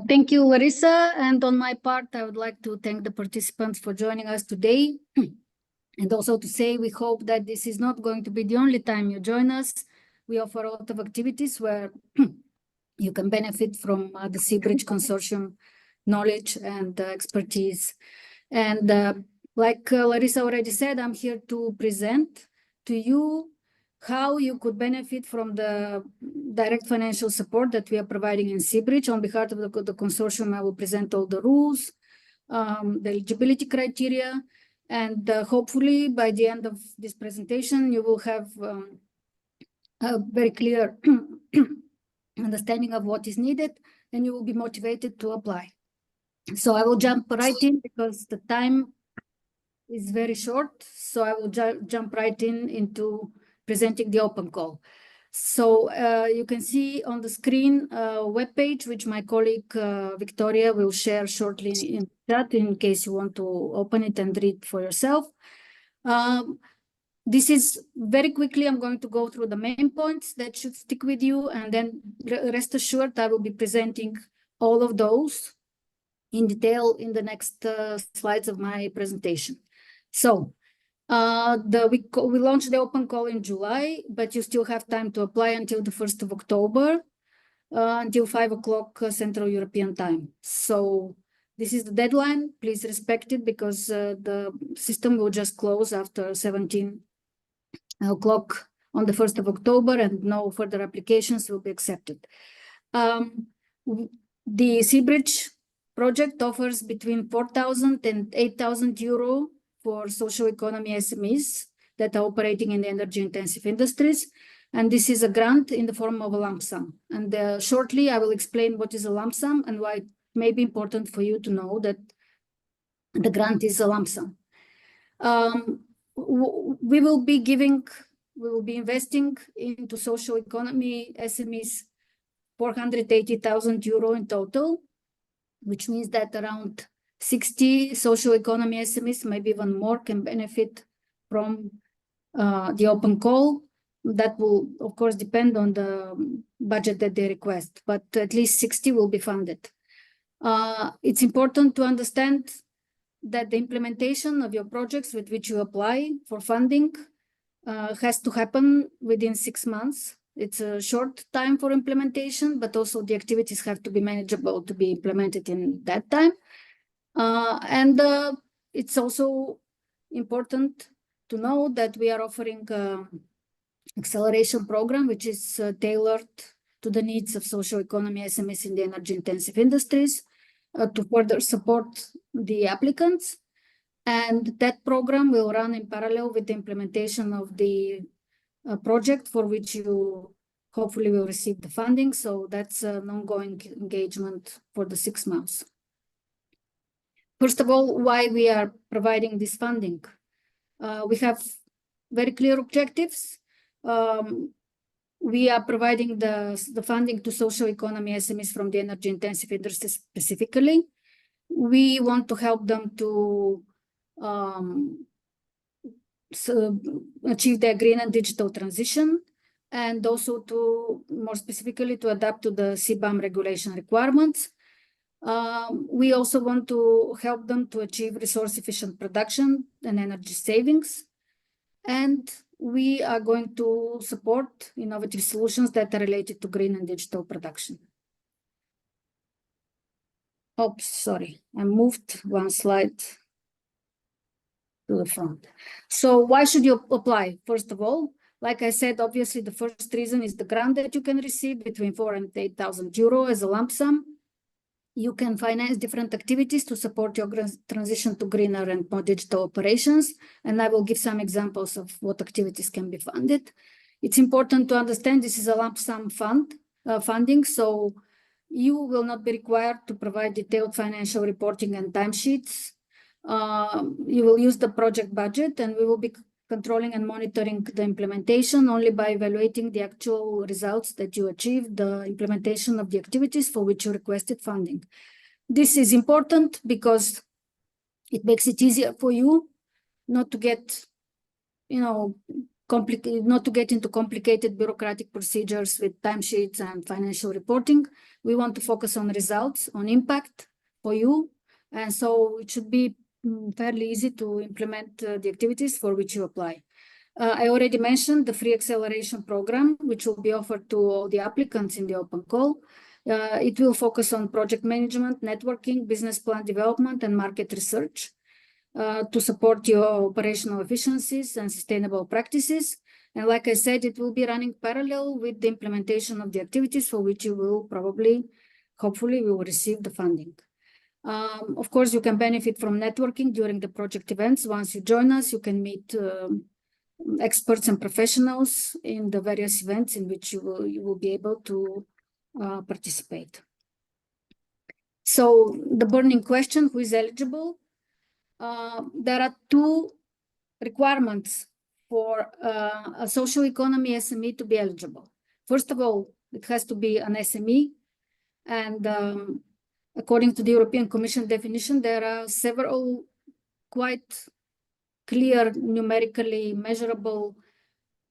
S3: Thank you, Larissa. And on my part, I would like to thank the participants for joining us today. And also to say, we hope that this is not going to be the only time you join us. We offer a lot of activities where you can benefit from the Sea Bridge Consortium knowledge and expertise. And like Larissa already said, I'm here to present to you how you could benefit from the direct financial support that we are providing in Sea Bridge. On behalf of the consortium, I will present all the rules, the eligibility criteria, and hopefully by the end of this presentation, you will have a very clear understanding of what is needed, and you will be motivated to apply. So I will jump right in because the time is very short. So I will jump right into presenting the open call. So you can see on the screen a webpage, which my colleague Victoria will share shortly in chat in case you want to open it and read for yourself. This is very quickly, I'm going to go through the main points that should stick with you, and then rest assured I will be presenting all of those in detail in the next slides of my presentation. So we launched the open call in July, but you still have time to apply until the 1st of October, until 5 o'clock Central European time. So this is the deadline. Please respect it because the system will just close after 17 o'clock on the 1st of October and no further applications will be accepted. The Sea Bridge project offers between 4,000 and 8,000 euro for social economy SMEs that are operating in the energy intensive industries. And this is a grant in the form of a lump sum. And shortly, I will explain what is a lump sum and why it may be important for you to know that the grant is a lump sum. We will be investing into social economy SMEs 480,000 euro in total, which means that around 60 social economy SMEs, maybe even more, can benefit from the open call. That will, of course, depend on the budget that they request, but at least 60 will be funded. It's important to understand that the implementation of your projects with which you apply for funding has to happen within 6 months. It's a short time for implementation, but also the activities have to be manageable to be implemented in that time. And it's also important to know that we are offering an acceleration program, which is tailored to the needs of social economy SMEs in the energy intensive industries to further support the applicants. And that program will run in parallel with the implementation of the project for which you hopefully will receive the funding. So that's an ongoing engagement for the 6 months. First of all, why we are providing this funding? We have very clear objectives. We are providing the funding to social economy SMEs from the energy intensive industry specifically. We want to help them to achieve their green and digital transition, and also to more specifically to adapt to the CBAM regulation requirements. We also want to help them to achieve resource efficient production and energy savings. And we are going to support innovative solutions that are related to green and digital production. Oops, sorry, I moved one slide. to the front. So why should you apply? First of all, like I said, obviously the first reason is the grant that you can receive between 4,000 and 8,000 euro as a lump sum. You can finance different activities to support your transition to greener and more digital operations. And I will give some examples of what activities can be funded. It's important to understand this is a lump sum funding, so you will not be required to provide detailed financial reporting and timesheets. You will use the project budget, and we will be controlling and monitoring the implementation only by evaluating the actual results that you achieved, the implementation of the activities for which you requested funding. This is important because it makes it easier for you not to get, not to get into complicated bureaucratic procedures with timesheets and financial reporting. We want to focus on results, on impact for you. And so it should be fairly easy to implement the activities for which you apply. I already mentioned the free acceleration program, which will be offered to all the applicants in the open call. It will focus on project management, networking, business plan development, and market research to support your operational efficiencies and sustainable practices. And like I said, it will be running parallel with the implementation of the activities for which you will hopefully, will receive the funding. Of course, you can benefit from networking during the project events. Once you join us, you can meet experts and professionals in the various events in which you will be able to participate. So the burning question, who is eligible? There are two requirements for a social economy SME to be eligible. First of all, it has to be an SME, and according to the European Commission definition, there are several quite clear, numerically measurable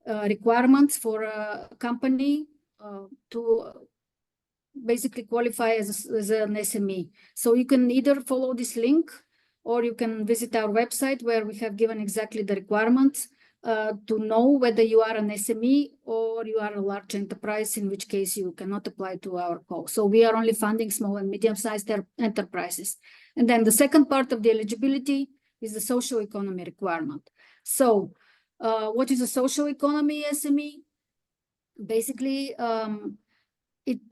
S3: requirements for a company to basically qualify as an SME. So you can either follow this link or you can visit our website where we have given exactly the requirements to know whether you are an SME or you are a large enterprise, in which case you cannot apply to our call. So we are only funding small and medium-sized enterprises. And then the second part of the eligibility is the social economy requirement. So what is a social economy SME? Basically,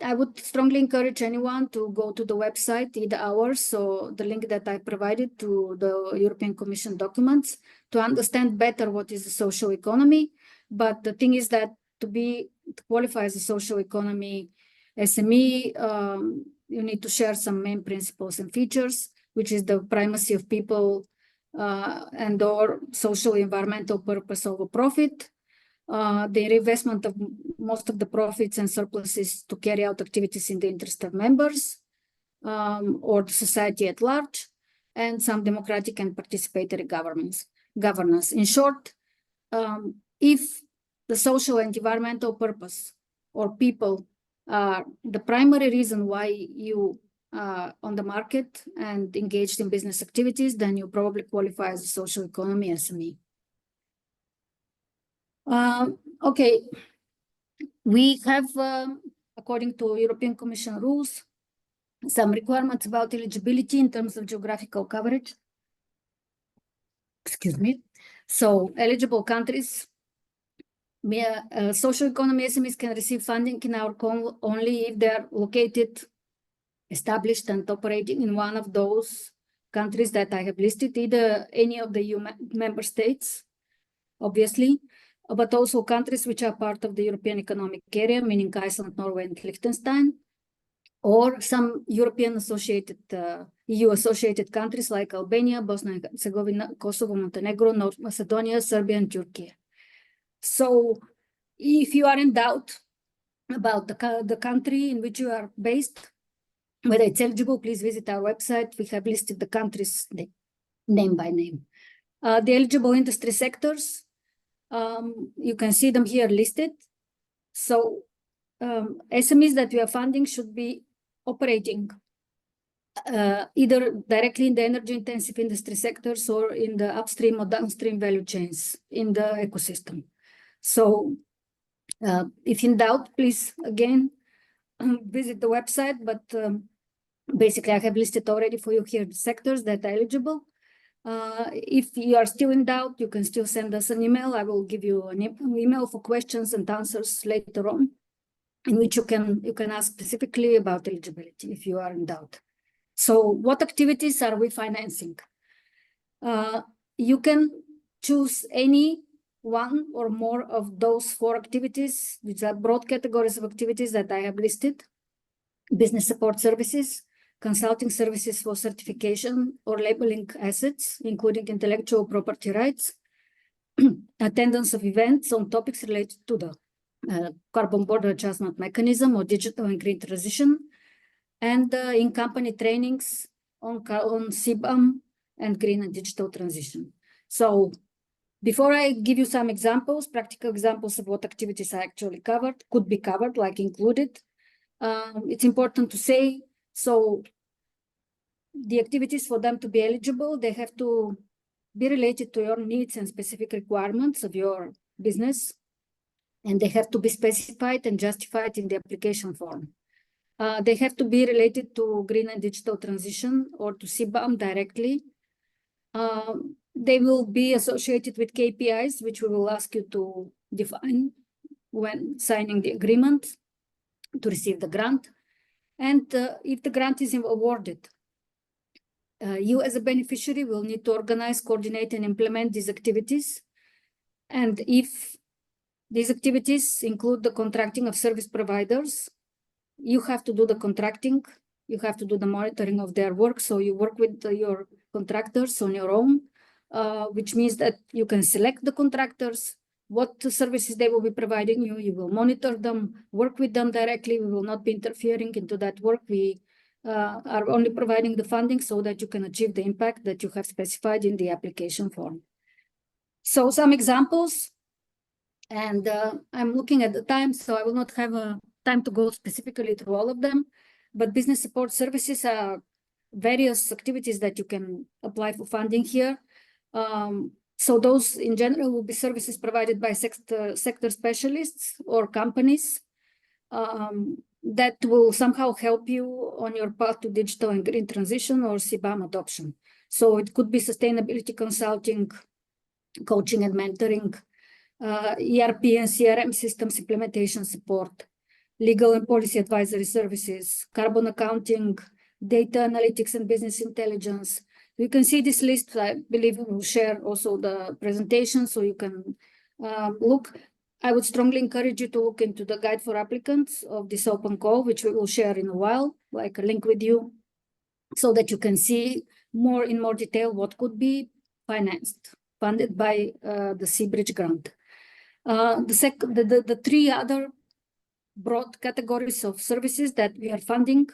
S3: I would strongly encourage anyone to go to the website, either ours, so the link that I provided to the European Commission documents, to understand better what is the social economy. But the thing is that to qualify as a social economy SME, you need to share some main principles and features, which is the primacy of people and or social environmental purpose over profit, the reinvestment of most of the profits and surpluses to carry out activities in the interest of members or the society at large, and some democratic and participatory governance. In short, if the social and environmental purpose or people are the primary reason why you are on the market and engaged in business activities, then you probably qualify as a social economy SME. Okay, we have, according to European Commission rules, some requirements about eligibility in terms of geographical coverage. Excuse me. So eligible countries, social economy SMEs can receive funding in our call only if they are located, established and operating in one of those countries that I have listed, either any of the EU member states, obviously, but also countries which are part of the European Economic Area, meaning Iceland, Norway, and Liechtenstein, or some European associated, EU associated countries like Albania, Bosnia and Herzegovina, Kosovo, Montenegro, North Macedonia, Serbia, and Turkey. So if you are in doubt about the country in which you are based, whether it's eligible, please visit our website. We have listed the countries name by name. The eligible industry sectors, you can see them here listed. So SMEs that we are funding should be operating either directly in the energy intensive industry sectors or in the upstream or downstream value chains in the ecosystem. So if in doubt, please again visit the website, but basically I have listed already for you here the sectors that are eligible. If you are still in doubt, you can still send us an email. I will give you an email for questions and answers later on, in which you can ask specifically about eligibility if you are in doubt. So what activities are we financing? You can choose any one or more of those 4 activities, which are broad categories of activities that I have listed: business support services, consulting services for certification or labeling assets, including intellectual property rights, attendance of events on topics related to the carbon border adjustment mechanism or digital and green transition, and in-company trainings on CBAM and green and digital transition. So before I give you some examples, practical examples of what activities are actually covered, could be covered, like included, it's important to say, so the activities, for them to be eligible, they have to be related to your needs and specific requirements of your business, and they have to be specified and justified in the application form. They have to be related to green and digital transition or to CBAM directly. They will be associated with KPIs, which we will ask you to define when signing the agreement to receive the grant. And if the grant is awarded, you as a beneficiary will need to organize, coordinate, and implement these activities. And if these activities include the contracting of service providers, you have to do the contracting, you have to do the monitoring of their work. So you work with your contractors on your own, which means that you can select the contractors, what services they will be providing you. You will monitor them, work with them directly. We will not be interfering into that work. We are only providing the funding so that you can achieve the impact that you have specified in the application form. So some examples, and I'm looking at the time, so I will not have time to go specifically through all of them, but business support services are various activities that you can apply for funding here. So those in general will be services provided by sector specialists or companies that will somehow help you on your path to digital and green transition or CBAM adoption. So it could be sustainability consulting, coaching and mentoring, ERP and CRM systems implementation support, legal and policy advisory services, carbon accounting, data analytics and business intelligence. You can see this list. I believe we will share also the presentation so you can look. I would strongly encourage you to look into the guide for applicants of this open call, which we will share in a while, like a link with you, so that you can see in more detail what could be funded by the CBridge grant. The 3 other broad categories of services that we are funding,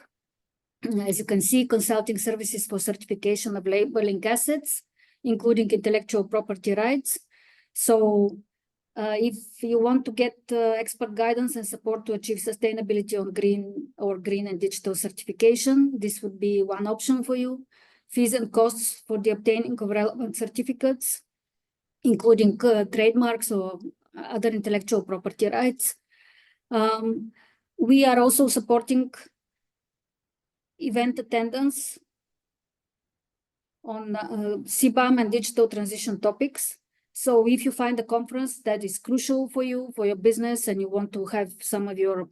S3: as you can see, consulting services for certification of labeling assets, including intellectual property rights. So if you want to get expert guidance and support to achieve sustainability on green and digital certification, this would be one option for you. Fees and costs for the obtaining of relevant certificates, including trademarks or other intellectual property rights. We are also supporting event attendance on CBAM and digital transition topics. So if you find a conference that is crucial for you, for your business, and you want to have some of your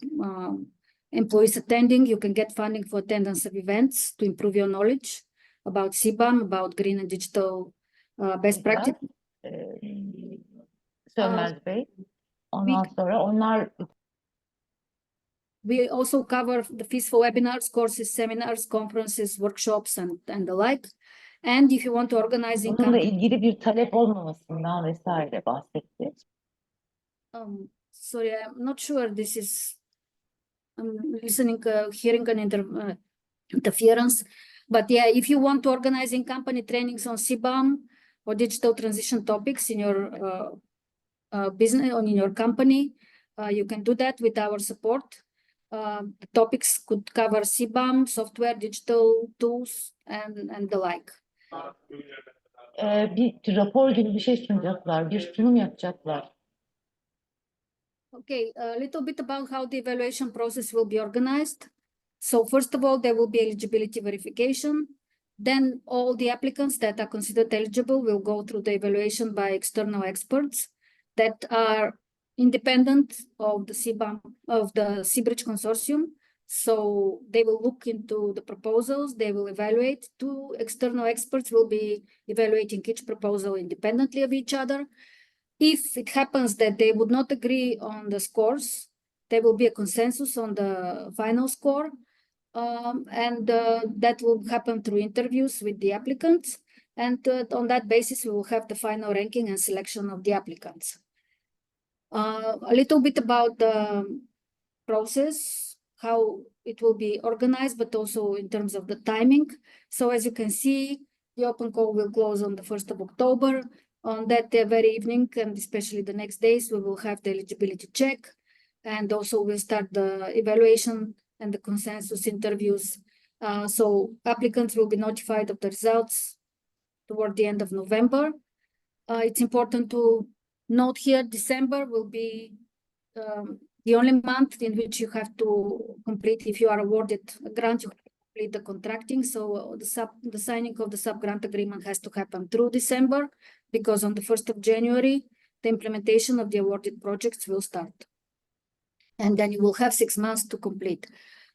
S3: employees attending, you can get funding for attendance of events to improve your knowledge about CBAM, about green and digital best practice.
S4: Sönmez Bey. Ondan sonra onlar...
S3: We also cover the fees for webinars, courses, seminars, conferences, workshops, and the like. And if you want to organize...
S4: Bununla ilgili bir talep olmamasından vesaire bahsetti.
S3: Sorry, I'm not sure this is... I'm listening, hearing an interference. But yeah, if you want to organize in-company trainings on CBAM or digital transition topics in your business or in your company, you can do that with our support. The topics could cover CBAM, software, digital tools, and the like.
S4: Bir rapor gibi bir şey sunacaklar, bir sunum yapacaklar.
S3: Okay, a little bit about how the evaluation process will be organized. So first of all, there will be eligibility verification. Then all the applicants that are considered eligible will go through the evaluation by external experts that are independent of the CBAM, of the Seabridge Consortium. So they will look into the proposals, they will evaluate. Two external experts will be evaluating each proposal independently of each other. If it happens that they would not agree on the scores, there will be a consensus on the final score. That will happen through interviews with the applicants. And on that basis, we will have the final ranking and selection of the applicants. A little bit about the process, how it will be organized, but also in terms of the timing. So as you can see, the open call will close on the 1st of October. On that very evening, and especially the next days, we will have the eligibility check. And also we'll start the evaluation and the consensus interviews. So applicants will be notified of the results toward the end of November. It's important to note here, December will be the only month in which you have to complete, if you are awarded a grant, you have to complete the contracting. So the signing of the sub-grant agreement has to happen through December, because on the 1st of January, the implementation of the awarded projects will start. And then you will have 6 months to complete.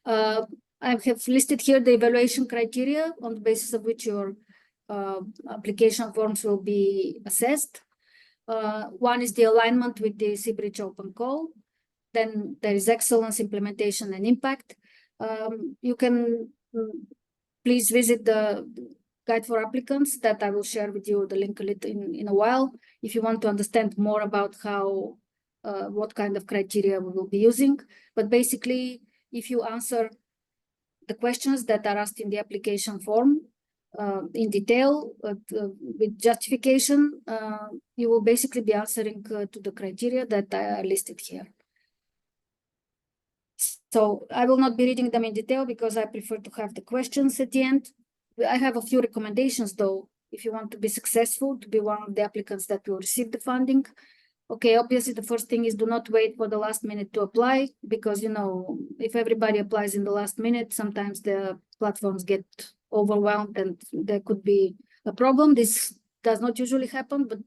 S3: I have listed here the evaluation criteria on the basis of which your application forms will be assessed. One is the alignment with the Seabridge Open Call. Then there is excellence, implementation, and impact. You can please visit the guide for applicants that I will share with you the link in a while, if you want to understand more about how what kind of criteria we will be using. But basically, if you answer the questions that are asked in the application form in detail with justification, you will basically be answering to the criteria that are listed here. So I will not be reading them in detail because I prefer to have the questions at the end. I have a few recommendations though, if you want to be successful, to be one of the applicants that will receive the funding. Okay, obviously the first thing is do not wait for the last minute to apply, because you know, if everybody applies in the last minute, sometimes the platforms get overwhelmed and there could be a problem. This does not usually happen, but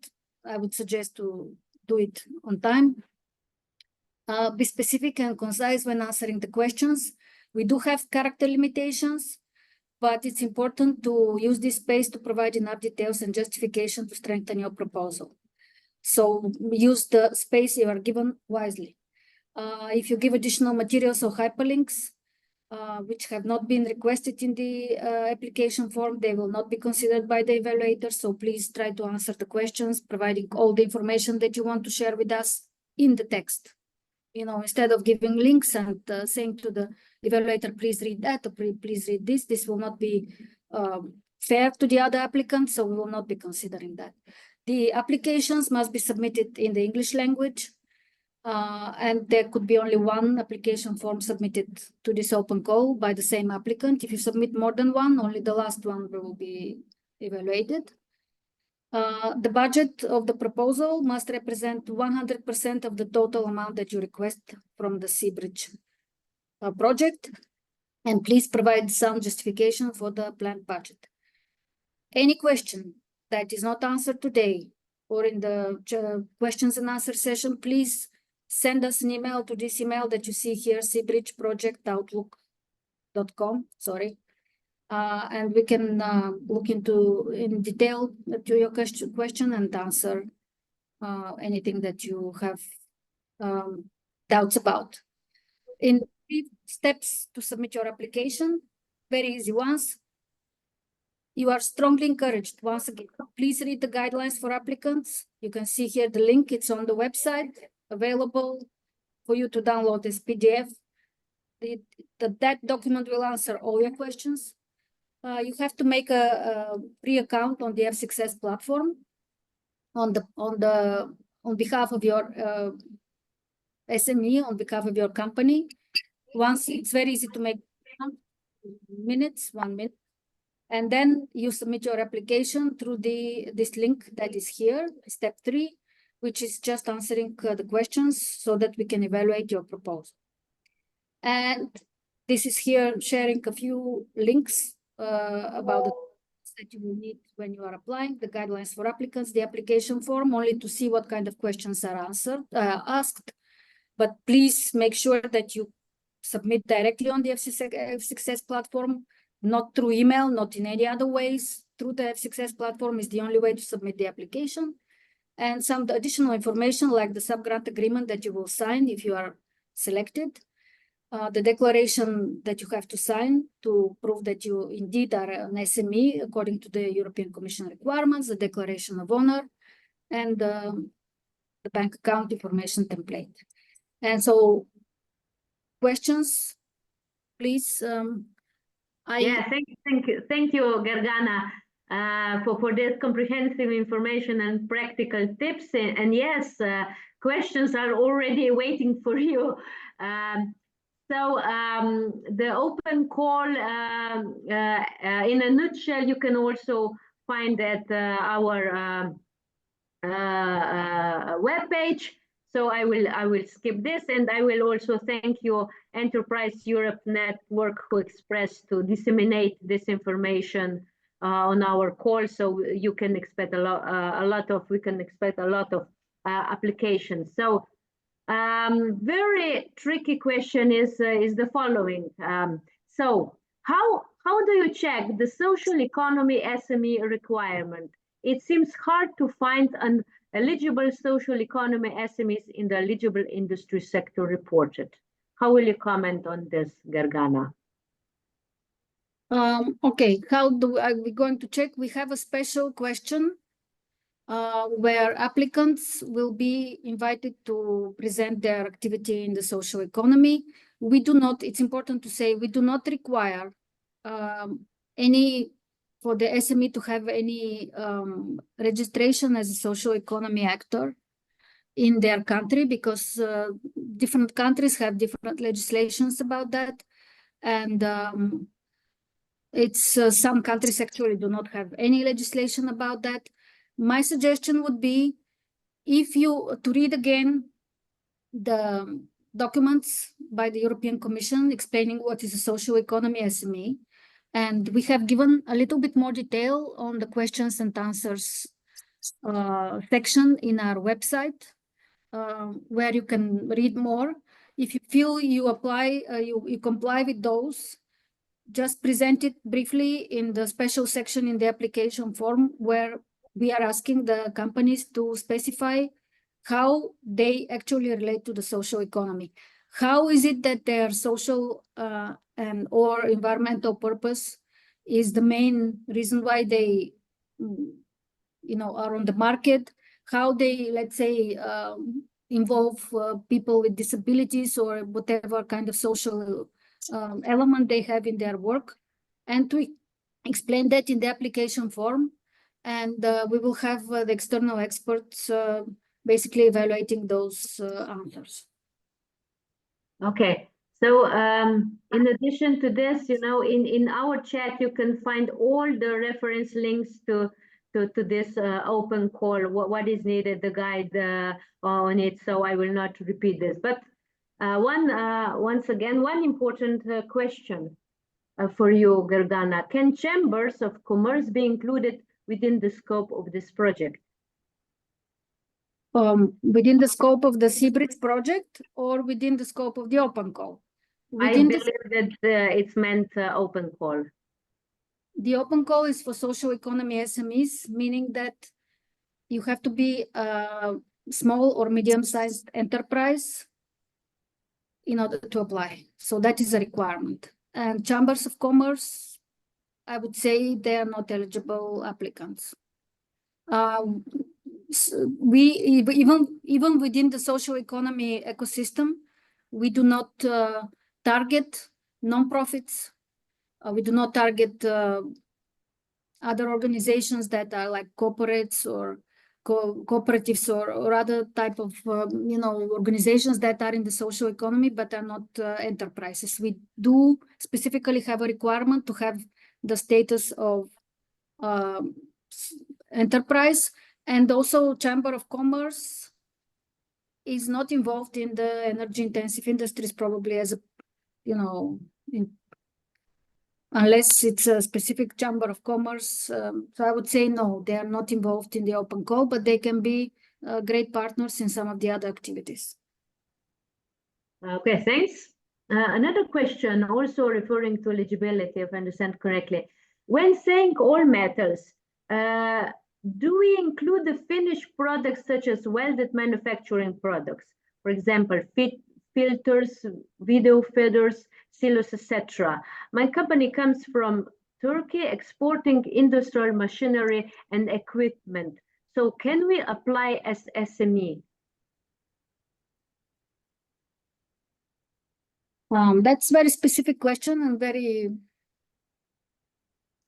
S3: I would suggest to do it on time. Be specific and concise when answering the questions. We do have character limitations, but it's important to use this space to provide enough details and justification to strengthen your proposal. So use the space you are given wisely. If you give additional materials or hyperlinks, which have not been requested in the application form, they will not be considered by the evaluator. So please try to answer the questions, providing all the information that you want to share with us in the text. You know, instead of giving links and saying to the evaluator, please read that, or please read this, this will not be fair to the other applicants, so we will not be considering that. The applications must be submitted in the English language, and there could be only one application form submitted to this open call by the same applicant. If you submit more than one, only the last one will be evaluated. The budget of the proposal must represent 100% of the total amount that you request from the Seabridge project, and please provide some justification for the planned budget. Any question that is not answered today or in the questions and answer session, please send us an email to this email that you see here, seabridgeproject@outlook.com, sorry. And we can look into in detail to your question and answer anything that you have doubts about. In 3 steps to submit your application, very easy ones. You are strongly encouraged, once again, please read the guidelines for applicants. You can see here the link, it's on the website, available for you to download this PDF. That document will answer all your questions. You have to make a free account on the F6S platform on behalf of your SME, on behalf of your company. Once it's very easy to make 1 minute, and then you submit your application through this link that is here, step 3, which is just answering the questions so that we can evaluate your proposal. And this is here sharing a few links about that you will need when you are applying, the guidelines for applicants, the application form, only to see what kind of questions are asked. But please make sure that you submit directly on the F-Success platform, not through email, not in any other ways. Through the F-Success platform is the only way to submit the application. And some additional information like the sub-grant agreement that you will sign if you are selected. The declaration that you have to sign to prove that you indeed are an SME according to the European Commission requirements, the declaration of owner, and the bank account information template. And so, questions, please.
S2: Yeah, thank you, Gergana, for this comprehensive information and practical tips. And yes, questions are already waiting for you. The open call, in a nutshell, you can also find at our webpage. So I will skip this, and I will also thank you, Enterprise Europe Network, who expressed to disseminate this information on our call. So you can expect we can expect a lot of applications. So very tricky question is the following. So how do you check the social economy SME requirement? It seems hard to find an eligible social economy SMEs in the eligible industry sector reported. How will you comment on this, Gergana?
S3: Okay, are we going to check? We have a special question where applicants will be invited to present their activity in the social economy. We do not, it's important to say, we do not require for the SME to have any registration as a social economy actor in their country, because different countries have different legislations about that. And some countries actually do not have any legislation about that. My suggestion would be to read again the documents by the European Commission explaining what is a social economy SME. And we have given a little bit more detail on the questions and answers section in our website, where you can read more. If you feel you comply with those, just present it briefly in the special section in the application form, where we are asking the companies to specify how they actually relate to the social economy. How is it that their social or environmental purpose is the main reason why they are on the market? How they, let's say, involve people with disabilities or whatever kind of social element they have in their work, and to explain that in the application form. And we will have the external experts basically evaluating those answers.
S2: Okay, so in addition to this, in our chat, you can find all the reference links to this open call, what is needed, the guide on it. So I will not repeat this. But once again, one important question for you, Gergana. Can chambers of commerce be included within the scope of this project?
S3: Within the scope of the CBRIDS project, or within the scope of the open call?
S2: I believe that it's meant open call.
S3: The open call is for social economy SMEs, meaning that you have to be a small or medium-sized enterprise in order to apply. So that is a requirement. And chambers of commerce, I would say they are not eligible applicants. We even within the social economy ecosystem, we do not target non-profits. We do not target other organizations that are like corporates or cooperatives or other type of organizations that are in the social economy but are not enterprises. We do specifically have a requirement to have the status of enterprise. And also Chamber of Commerce is not involved in the energy intensive industries, probably as a, unless it's a specific chamber of commerce. So I would say no, they are not involved in the open call, but they can be great partners in some of the other activities.
S2: Okay, thanks. Another question, also referring to eligibility, if I understand correctly. When saying all metals, do we include the finished products such as welded manufacturing products? For example, filters, video feeders, silos, etc. My company comes from Turkey, exporting industrial machinery and equipment. So can we apply as SME?
S3: That's very specific question and very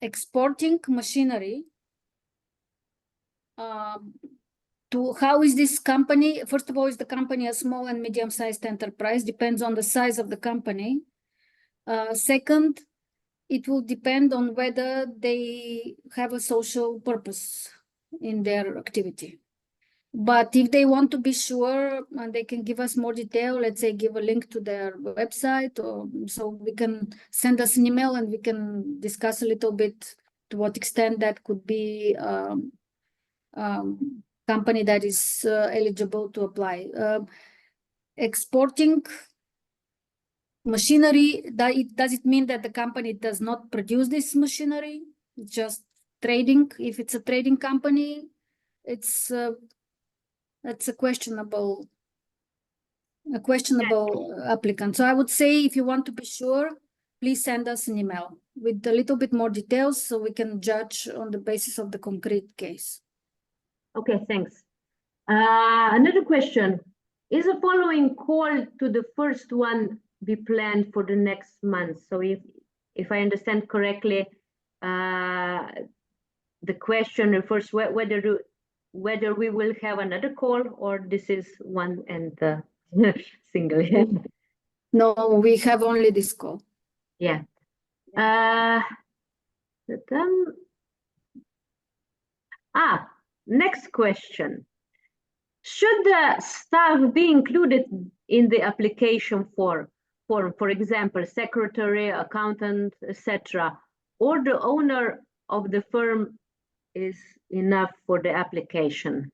S3: exporting machinery. To how is this company? First of all, is the company a small and medium-sized enterprise? Depends on the size of the company. Second, it will depend on whether they have a social purpose in their activity. But if they want to be sure, and they can give us more detail, let's say give a link to their website, or so we can send us an email and we can discuss a little bit to what extent that could be company that is eligible to apply. Exporting machinery, does it mean that the company does not produce this machinery? It's just trading. If it's a trading company, that's a questionable applicant. So I would say, if you want to be sure, please send us an email with a little bit more details so we can judge on the basis of the concrete case.
S2: Okay, thanks. Another question. Is the following call to the first one be planned for the next month? So if I understand correctly, the question refers whether we will have another call or this is one and single.
S3: No, we have only this call.
S2: Yeah. Next question. Should the staff be included in the application for example, secretary, accountant, etc., or the owner of the firm is enough for the application?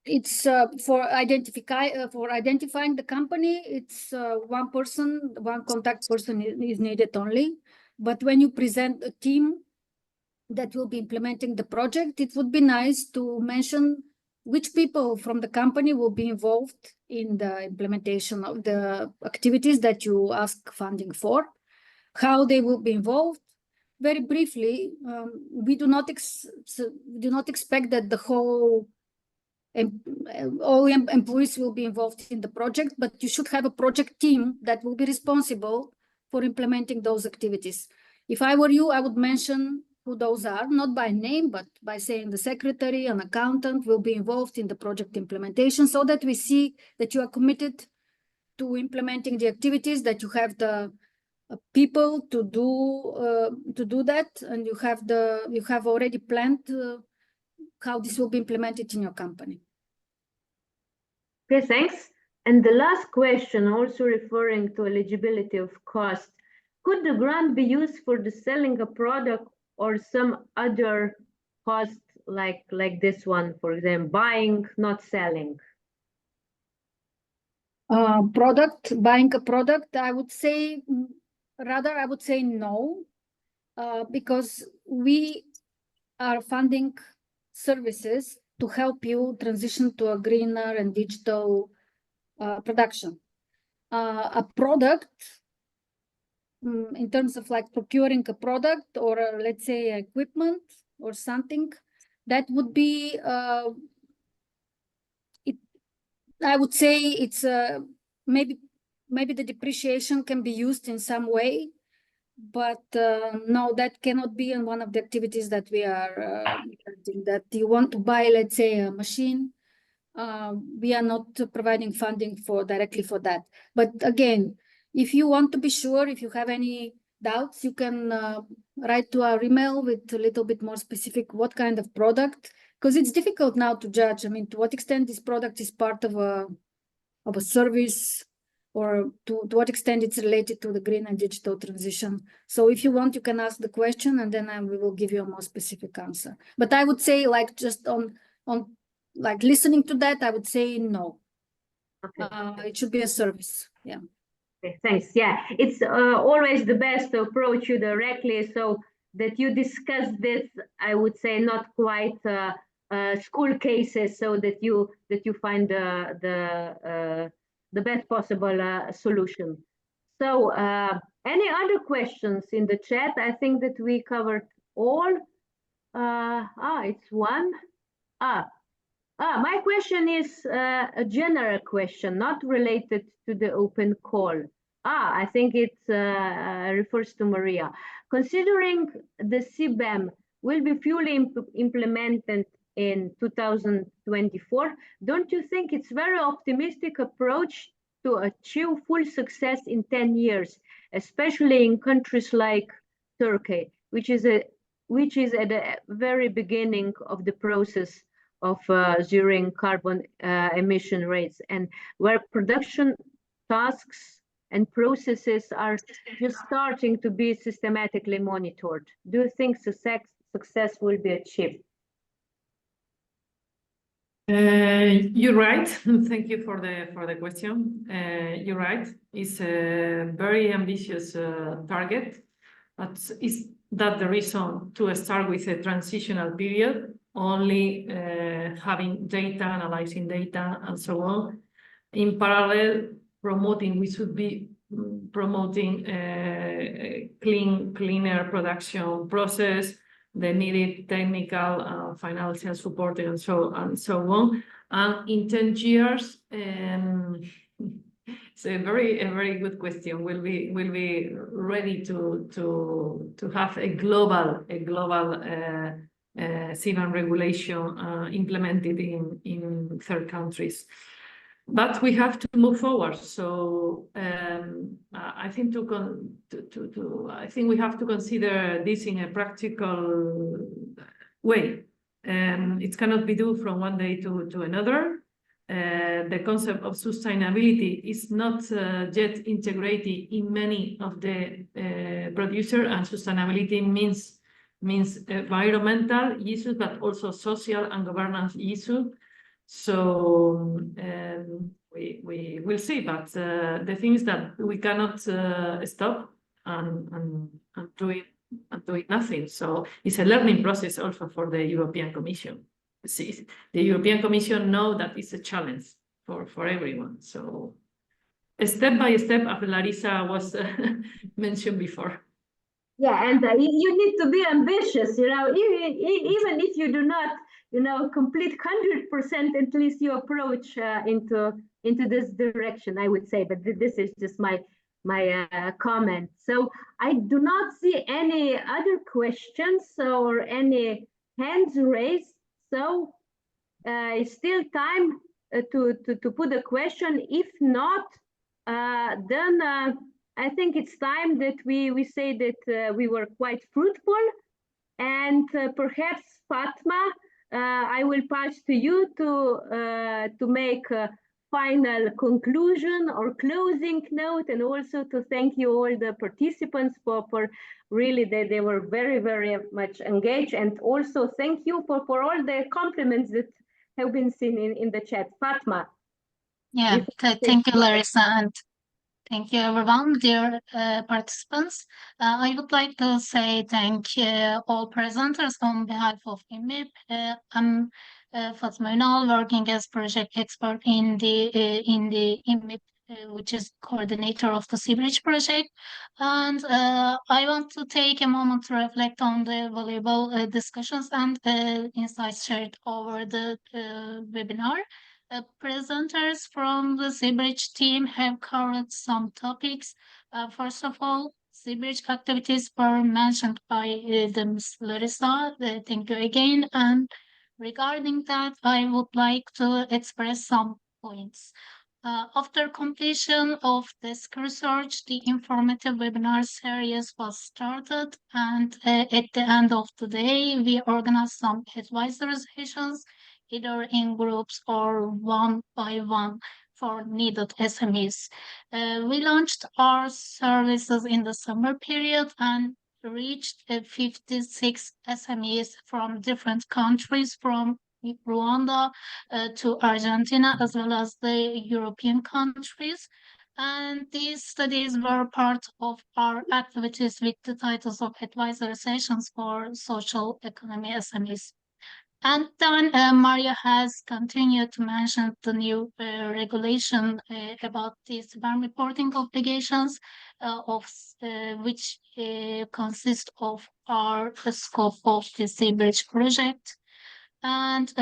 S3: It's for identifying the company. It's one person, one contact person is needed only. But when you present a team that will be implementing the project, it would be nice to mention which people from the company will be involved in the implementation of the activities that you ask funding for, how they will be involved. Very briefly, we do not expect that the whole all employees will be involved in the project, but you should have a project team that will be responsible for implementing those activities. If I were you, I would mention who those are, not by name, but by saying the secretary, an accountant will be involved in the project implementation, so that we see that you are committed to implementing the activities, that you have the people to do that, and you have already planned how this will be implemented in your company.
S2: Okay, thanks. And the last question, also referring to eligibility of cost. Could the grant be used for the selling a product or some other cost like this one, for example, buying, not selling?
S3: Buying a product, I would say no, because we are funding services to help you transition to a greener and digital production. A product, in terms of like procuring a product or let's say equipment or something, that would be, I would say it's maybe the depreciation can be used in some way, but no, that cannot be in one of the activities that we are that you want to buy, let's say, a machine. We are not providing funding directly for that. But again, if you want to be sure, if you have any doubts, you can write to our email with a little bit more specific what kind of product, because it's difficult now to judge. I mean, to what extent this product is part of a service, or to what extent it's related to the green and digital transition. So if you want, you can ask the question, and then we will give you a more specific answer. But I would say, like, just on like listening to that, I would say no.
S2: Okay.
S3: It should be a service. Yeah.
S2: Okay, thanks. Yeah, it's always the best to approach you directly so that you discuss this, I would say, not quite school cases, so that you find the best possible solution. So any other questions in the chat? I think that we covered all. It's one. My question is a general question, not related to the open call. I think it refers to Maria. Considering the CBAM will be fully implemented in 2024, don't you think it's very optimistic approach to achieve full success in 10 years, especially in countries like Turkey, which is at the very beginning of the process of zeroing carbon emission rates, and where production tasks and processes are just starting to be systematically monitored? Do you think success will be achieved?
S1: You're right. Thank you for the question. You're right. It's a very ambitious target, but is that the reason to start with a transitional period, only having data, analyzing data, and so on? In parallel, we should be promoting a cleaner production process, the needed technical, financial support, and so on. And in 10 years, it's a very good question. Will be ready to have a global CBAM regulation implemented in third countries? But we have to move forward. So I think we have to consider this in a practical way. It cannot be done from one day to another. The concept of sustainability is not yet integrated in many of the producers, and sustainability means environmental issues, but also social and governance issues. So we will see, but the thing is that we cannot stop and doing nothing. So it's a learning process also for the European Commission. See, the European Commission know that it's a challenge for everyone. So step by step, as Larissa was mentioned before.
S2: Yeah, and you need to be ambitious, even if you do not, complete 100%, at least you approach into this direction, I would say. But this is just my comment. So I do not see any other questions or any hands raised. So it's still time to put a question. If not, then I think it's time that we say that we were quite fruitful. And perhaps, Fatma, I will pass to you to make a final conclusion or closing note, and also to thank you all the participants for really they were very, very much engaged, and also thank you for all the compliments that have been seen in the chat. Fatma.
S5: Yeah, thank you, Larissa, and thank you, everyone, dear participants. I would like to say thank all presenters on behalf of EMIP. I'm Fatma Ünal, working as project expert in the EMIP, which is coordinator of the Seabridge project. And I want to take a moment to reflect on the valuable discussions and insights shared over the webinar. Presenters from the Seabridge team have covered some topics. First of all, Seabridge activities were mentioned by the Ms. Larissa. Thank you again. And regarding that, I would like to express some points. After completion of this research, the informative webinar series was started, and at the end of the day, we organized some advisory sessions, either in groups or one by one, for needed SMEs. We launched our services in the summer period and reached 56 SMEs from different countries, from Rwanda to Argentina, as well as the European countries. And these studies were part of our activities with the titles of advisory sessions for social economy SMEs. And then Maria has continued to mention the new regulation about the CBAM reporting obligations, which consist of our scope of the Seabridge project. And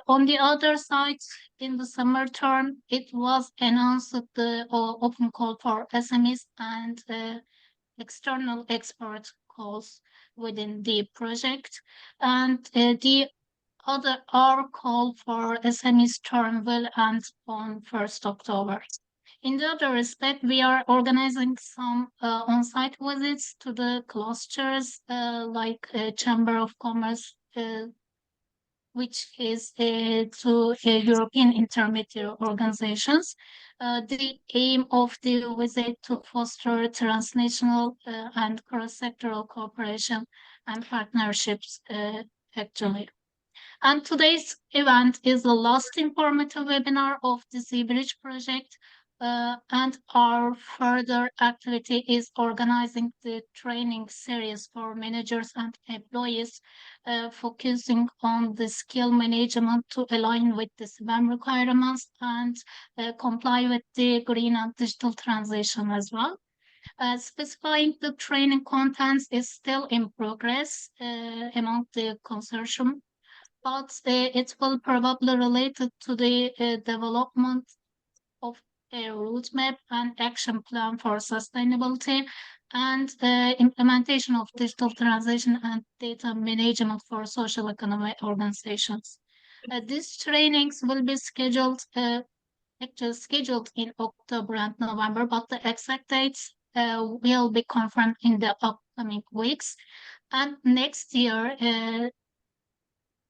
S5: on the other side, in the summer term, it was announced that the open call for SMEs and external expert calls within the project. And our call for SMEs term will end on 1st October. In the other respect, we are organizing some on-site visits to the clusters like Chamber of Commerce, which is to European intermediary organizations. The aim of the visit to foster transnational and cross-sectoral cooperation and partnerships, actually. And today's event is the last informative webinar of the Seabridge project. And our further activity is organizing the training series for managers and employees, focusing on the skill management to align with the CBAM requirements and comply with the green and digital transition as well. Specifying the training contents is still in progress among the consortium, but it will probably related to the development of a roadmap and action plan for sustainability and implementation of digital transition and data management for social economy organizations. These trainings will be scheduled in October and November, but the exact dates will be confirmed in the upcoming weeks. And next year,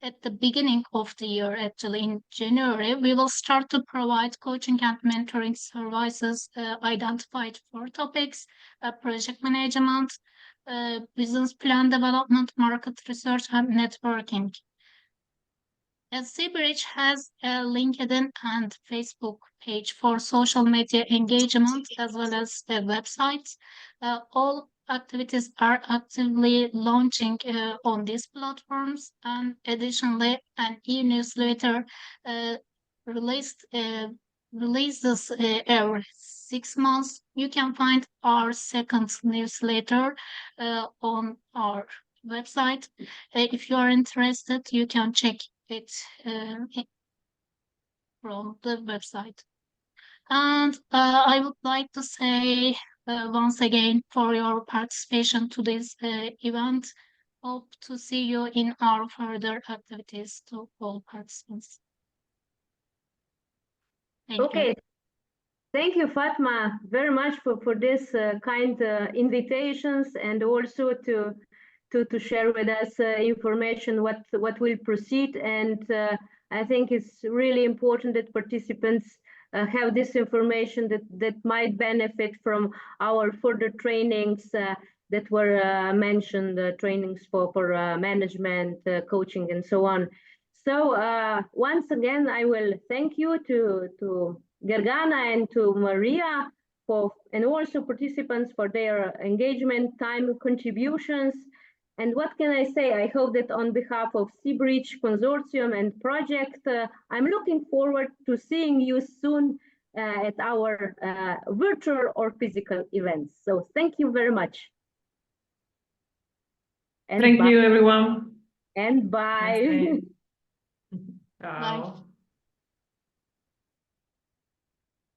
S5: at the beginning of the year, actually in January, we will start to provide coaching and mentoring services identified for topics, project management, business plan development, market research, and networking. Seabridge has a LinkedIn and Facebook page for social media engagement, as well as a website. All activities are actively launching on these platforms, and additionally, an e-newsletter releases every 6 months. You can find our second newsletter on our website. If you are interested, you can check it from the website. And I would like to say once again for your participation to this event. Hope to see you in our further activities to all participants. Thank you.
S2: Thank you, Fatma, very much for this kind invitations, and also to share with us information what will proceed. And I think it's really important that participants have this information that might benefit from our further trainings that were mentioned, trainings for management, coaching, and so on. So once again, I will thank you to Gergana and to Maria and also participants for their engagement, time, contributions. And what can I say? I hope that on behalf of Seabridge Consortium and project, I'm looking forward to seeing you soon at our virtual or physical events. So thank you very much. And
S1: thank you, everyone.
S2: And bye.
S1: Ciao.
S5: Bye.